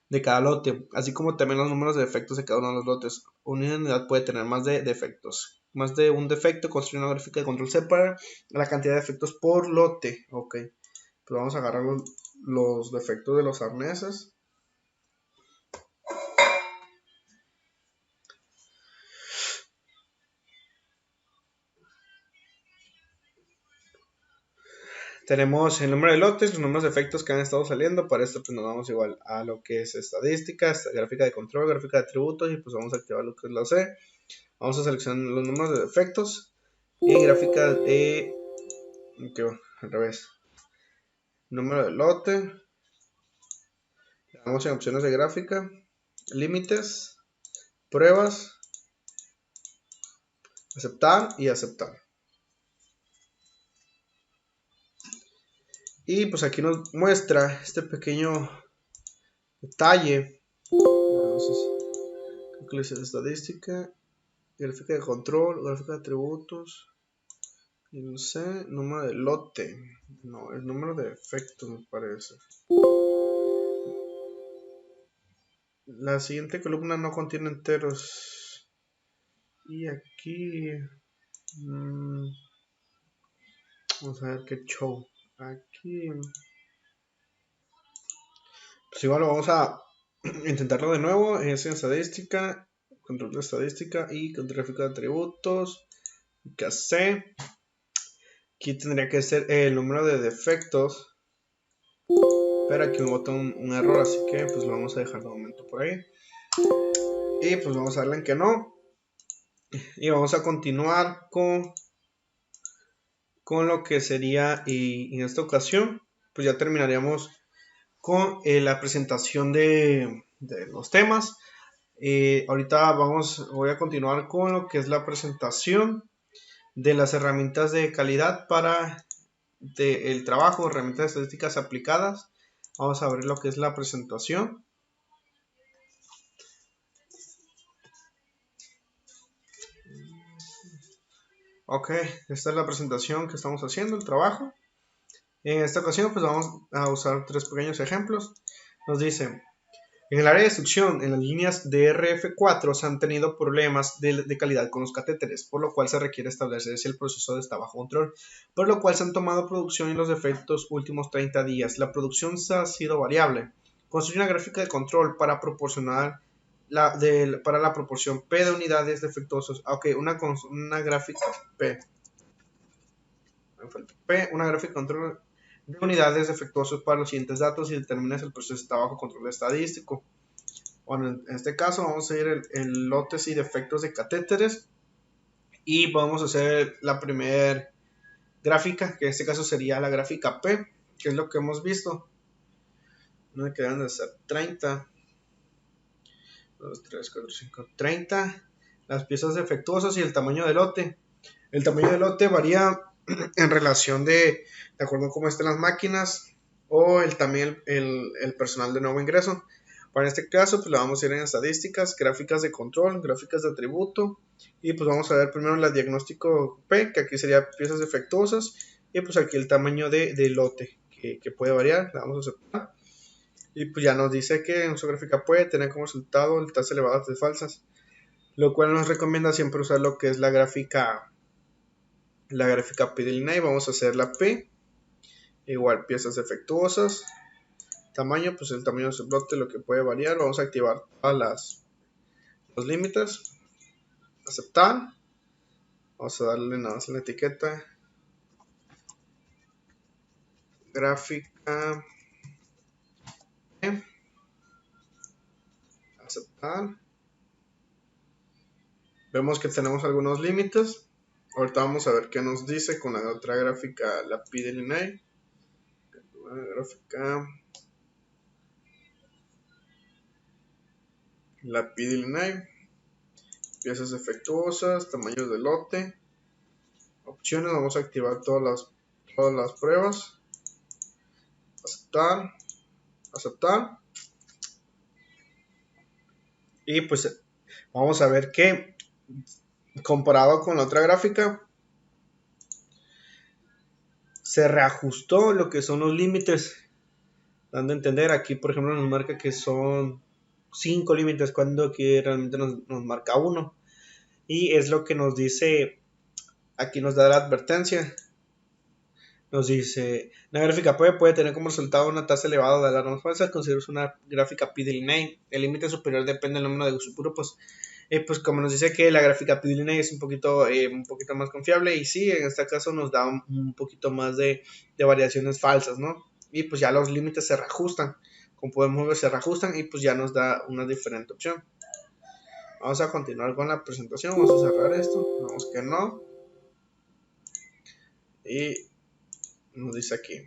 A: de cada lote, así como también los números de defectos de cada uno de los lotes. Una unidad puede tener más de defectos. Más de un defecto, construir una gráfica de control separa la cantidad de defectos por lote. Ok, pues vamos a agarrar los defectos de los arneses. Tenemos el número de lotes, los números de efectos que han estado saliendo. Para esto pues nos vamos igual a lo que es estadística, gráfica de control, gráfica de atributos, y pues vamos a activar lo que es la C. Vamos a seleccionar los números de defectos y gráfica de... al revés. Número de lote. Le damos en opciones de gráfica, límites, pruebas, aceptar y aceptar. Y pues aquí nos muestra este pequeño detalle. Entonces, creo que le dice estadística, gráfica de control, gráfica de atributos, y no sé, número de lote. No, el número de efectos me parece. La siguiente columna no contiene enteros. Y aquí... vamos a ver qué show. Aquí... pues igual vamos a intentarlo de nuevo. Es en estadística, control de estadística y gráfica de atributos. ¿Qué sé? Aquí tendría que ser el número de defectos. Pero aquí me botó un error, así que pues lo vamos a dejar de momento por ahí. Y pues vamos a darle en que no. Y vamos a continuar con lo que sería, y en esta ocasión pues ya terminaríamos con la presentación de los temas. Ahorita voy a continuar con lo que es la presentación de las herramientas de calidad para el trabajo, herramientas estadísticas aplicadas. Vamos a ver lo que es la presentación. Ok, esta es la presentación que estamos haciendo, el trabajo. En esta ocasión pues vamos a usar 3 pequeños ejemplos. Nos dice: en el área de succión, en las líneas de RF4 se han tenido problemas de calidad con los catéteres, por lo cual se requiere establecer si el proceso está bajo control, por lo cual se han tomado producción en los defectos últimos 30 días. La producción ha sido variable. Construye una gráfica de control para proporcionar para la proporción P de unidades defectuosos. Ok, una gráfica P. Una gráfica de control de unidades defectuosos para los siguientes datos y determina si el proceso está bajo control estadístico. Bueno, en este caso vamos a ir en lotes y defectos de catéteres y vamos a hacer la primera gráfica, que en este caso sería la gráfica P, que es lo que hemos visto. No me quedan de ser 30. 2, 3, 4, 5, 30. Las piezas defectuosas y el tamaño del lote. El tamaño del lote varía en relación de acuerdo a cómo estén las máquinas o también el personal de nuevo ingreso. Para este caso, pues le vamos a ir en estadísticas, gráficas de control, gráficas de atributo, y pues vamos a ver primero la diagnóstico P, que aquí sería piezas defectuosas, y pues aquí el tamaño de lote, que puede variar, le vamos a aceptar. Y pues ya nos dice que en su gráfica puede tener como resultado tasas elevadas de falsas, lo cual nos recomienda siempre usar lo que es la gráfica P del INAI. Vamos a hacer la P, igual piezas defectuosas, tamaño, pues el tamaño de su lote, lo que puede variar. Vamos a activar todas los límites, aceptar, vamos a darle nada más la etiqueta, gráfica, aceptar. Vemos que tenemos algunos límites. Ahorita vamos a ver qué nos dice con la otra gráfica, la P del INAI. La P del INAI. Piezas defectuosas, tamaños de lote, opciones. Vamos a activar todas las pruebas. Aceptar, aceptar. Y pues vamos a ver que comparado con la otra gráfica se reajustó lo que son los límites, dando a entender aquí por ejemplo nos marca que son 5 límites cuando aquí realmente nos marca 1, y es lo que nos dice aquí, nos da la advertencia. Nos dice, una gráfica puede tener como resultado una tasa elevada de alarmas falsas, consideramos una gráfica P del INAI. El límite superior depende del número de subgrupos. Pues como nos dice que la gráfica P del INAI es un poquito más confiable, y sí, en este caso nos da un poquito más de variaciones falsas, ¿no? Y pues ya los límites se reajustan. Como podemos ver, se reajustan y pues ya nos da una diferente opción. Vamos a continuar con la presentación. Vamos a cerrar esto. Vamos que no. Y nos dice aquí.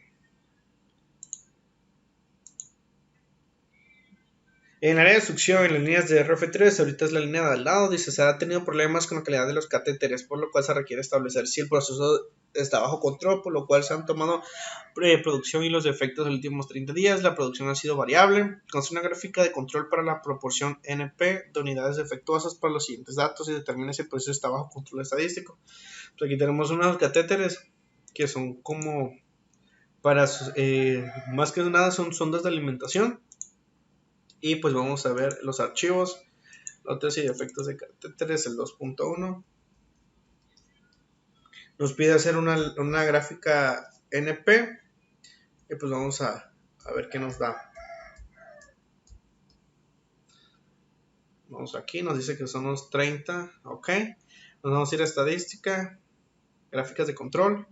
A: En el área de succión, en las líneas de RF3, ahorita es la línea de al lado, dice, se ha tenido problemas con la calidad de los catéteres, por lo cual se requiere establecer si el proceso está bajo control, por lo cual se han tomado producción y los defectos de los últimos 30 días. La producción ha sido variable. Consigue una gráfica de control para la proporción NP de unidades defectuosas para los siguientes datos y determina si el proceso está bajo control estadístico. Pues aquí tenemos unos catéteres que son como para, más que nada son sondas de alimentación. Y pues vamos a ver los archivos, lotes y defectos de catéteres, el 2.1. Nos pide hacer una gráfica NP. Y pues vamos a ver qué nos da. Vamos aquí, nos dice que son los 30. Ok. Nos vamos a ir a estadística, gráficas de control,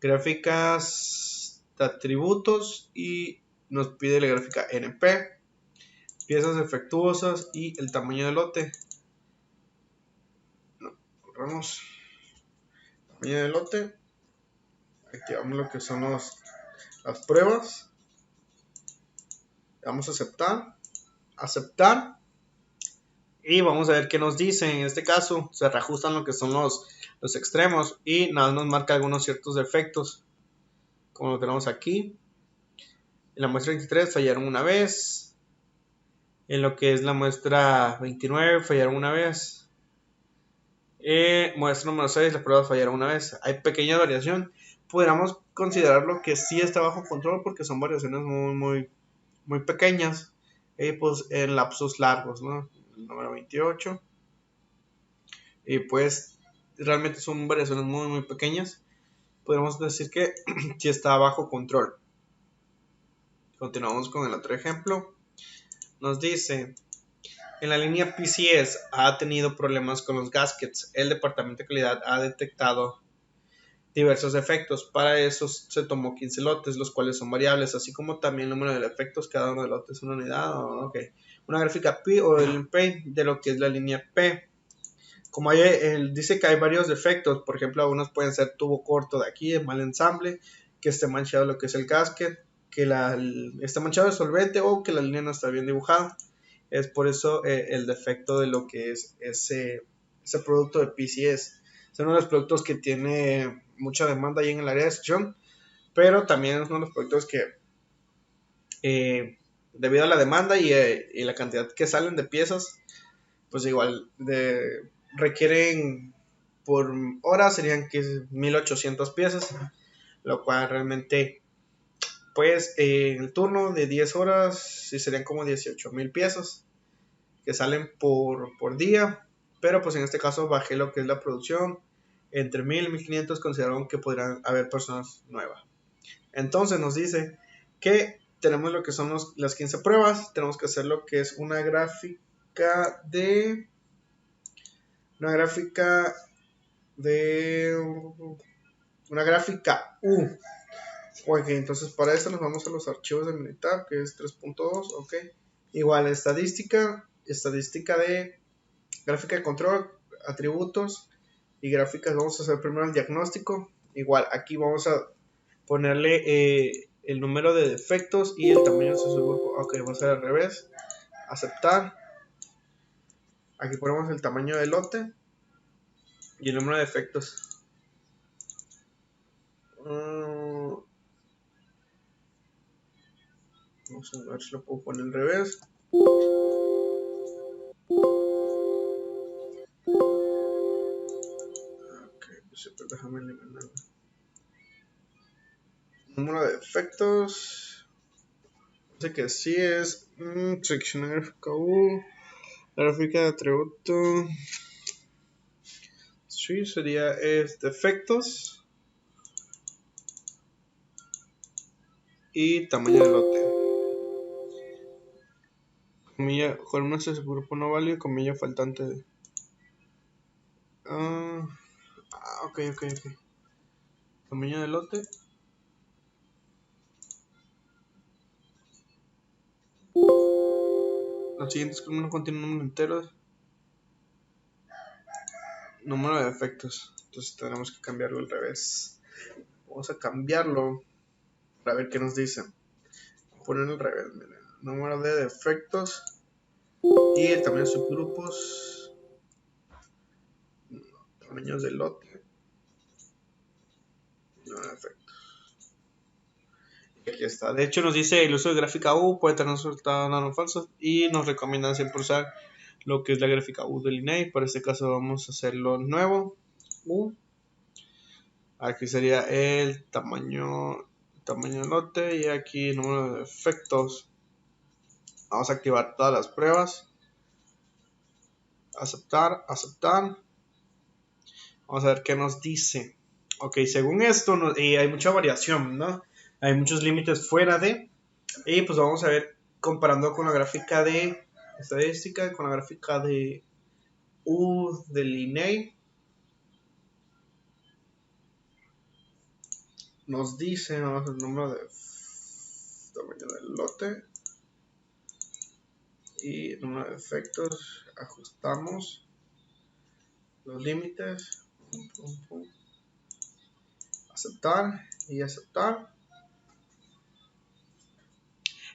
A: gráficas de atributos, y nos pide la gráfica NP, piezas defectuosas y el tamaño del lote. Corremos tamaño del lote, activamos lo que son las pruebas, vamos a aceptar, y vamos a ver qué nos dice. En este caso se reajustan lo que son los extremos y nada nos marca algunos ciertos defectos, como lo tenemos aquí. En la muestra 23 fallaron una vez, en lo que es la muestra 29 fallaron una vez, muestra número 6 las pruebas fallaron una vez. Hay pequeña variación, podríamos considerarlo que sí está bajo control porque son variaciones muy pequeñas, pues en lapsos largos, ¿no? El número 28, y pues realmente son variaciones muy pequeñas. Podemos decir que sí está bajo control. Continuamos con el otro ejemplo. Nos dice, en la línea PCS ha tenido problemas con los gaskets. El departamento de calidad ha detectado diversos defectos. Para eso se tomó 15 lotes, los cuales son variables, así como también el número de defectos. Cada uno de los lotes es una unidad. Okay. Una gráfica P o el P de lo que es la línea P. Como dice que hay varios defectos, por ejemplo, algunos pueden ser tubo corto de aquí, de mal ensamble, que esté manchado lo que es el gasket, que esté manchado de solvente, o que la línea no está bien dibujada. Es por eso el defecto de lo que es ese producto de PCS. Es uno de los productos que tiene mucha demanda ahí en el área de sección, pero también es uno de los productos que debido a la demanda y la cantidad que salen de piezas, pues igual requieren por hora serían 1800 piezas, lo cual realmente pues en el turno de 10 horas sí serían como 18,000 piezas que salen por día, pero pues en este caso bajé lo que es la producción entre 1000 y 1500, consideraron que podrían haber personas nuevas. Entonces nos dice que tenemos lo que son las 15 pruebas, tenemos que hacer lo que es una gráfica de una gráfica U. Ok, entonces para esto nos vamos a los archivos del militar, que es 3.2, ok. Igual estadística de gráfica de control, atributos y gráficas. Vamos a hacer primero el diagnóstico. Igual aquí vamos a ponerle el número de defectos y el tamaño de su subgrupo. Ok, vamos a hacer al revés. Aceptar. Aquí ponemos el tamaño del lote y el número de defectos. Vamos a ver si lo puedo poner al revés. Ok, pues déjame eliminarlo. Número de defectos. Dice que sí es seleccionar gráfica U, gráfica de atributo. Sí, sería defectos y tamaño del lote. Comilla, columnas de grupo no válido, comilla faltante de. Ok. Tamaño del lote. Los siguientes columnas no contienen números enteros. Número de defectos. Entonces tenemos que cambiarlo al revés. Vamos a cambiarlo para ver qué nos dice. Poner al revés, miren. Número de defectos y el tamaño de subgrupos. Tamaños del lote. Número de defectos. Aquí está. De hecho nos dice el uso de gráfica U puede tener resultados no falsos y nos recomiendan siempre usar lo que es la gráfica U del INEI. Para este caso vamos a hacerlo nuevo. U. Aquí sería el tamaño del lote y aquí el número de defectos. Vamos a activar todas las pruebas. Aceptar. Vamos a ver qué nos dice. Ok, según esto hay mucha variación, ¿no? Hay muchos límites fuera de. Y pues vamos a ver comparando con la gráfica de estadística, con la gráfica de U del INEI. Nos dice, vamos el número de tamaño del lote y el número de efectos. Ajustamos los límites. Aceptar y aceptar.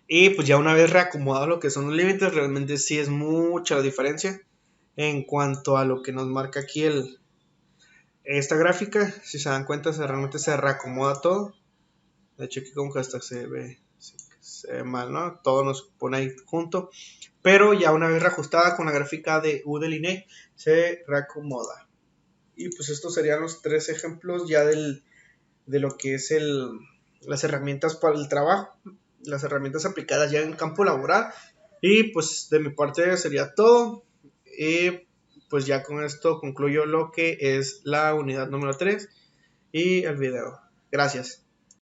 A: Y pues ya una vez reacomodado lo que son los límites, realmente sí es mucha la diferencia en cuanto a lo que nos marca aquí esta gráfica. Si se dan cuenta, realmente se reacomoda todo. De hecho aquí como que hasta se ve mal, ¿no? Todo nos pone ahí junto. Pero ya una vez reajustada con la gráfica de U del INEI, se reacomoda. Y pues estos serían los 3 ejemplos ya de lo que es las herramientas para el trabajo, las herramientas aplicadas ya en el campo laboral. Y pues de mi parte sería todo. Y pues ya con esto concluyo lo que es la unidad número 3 y el video. Gracias.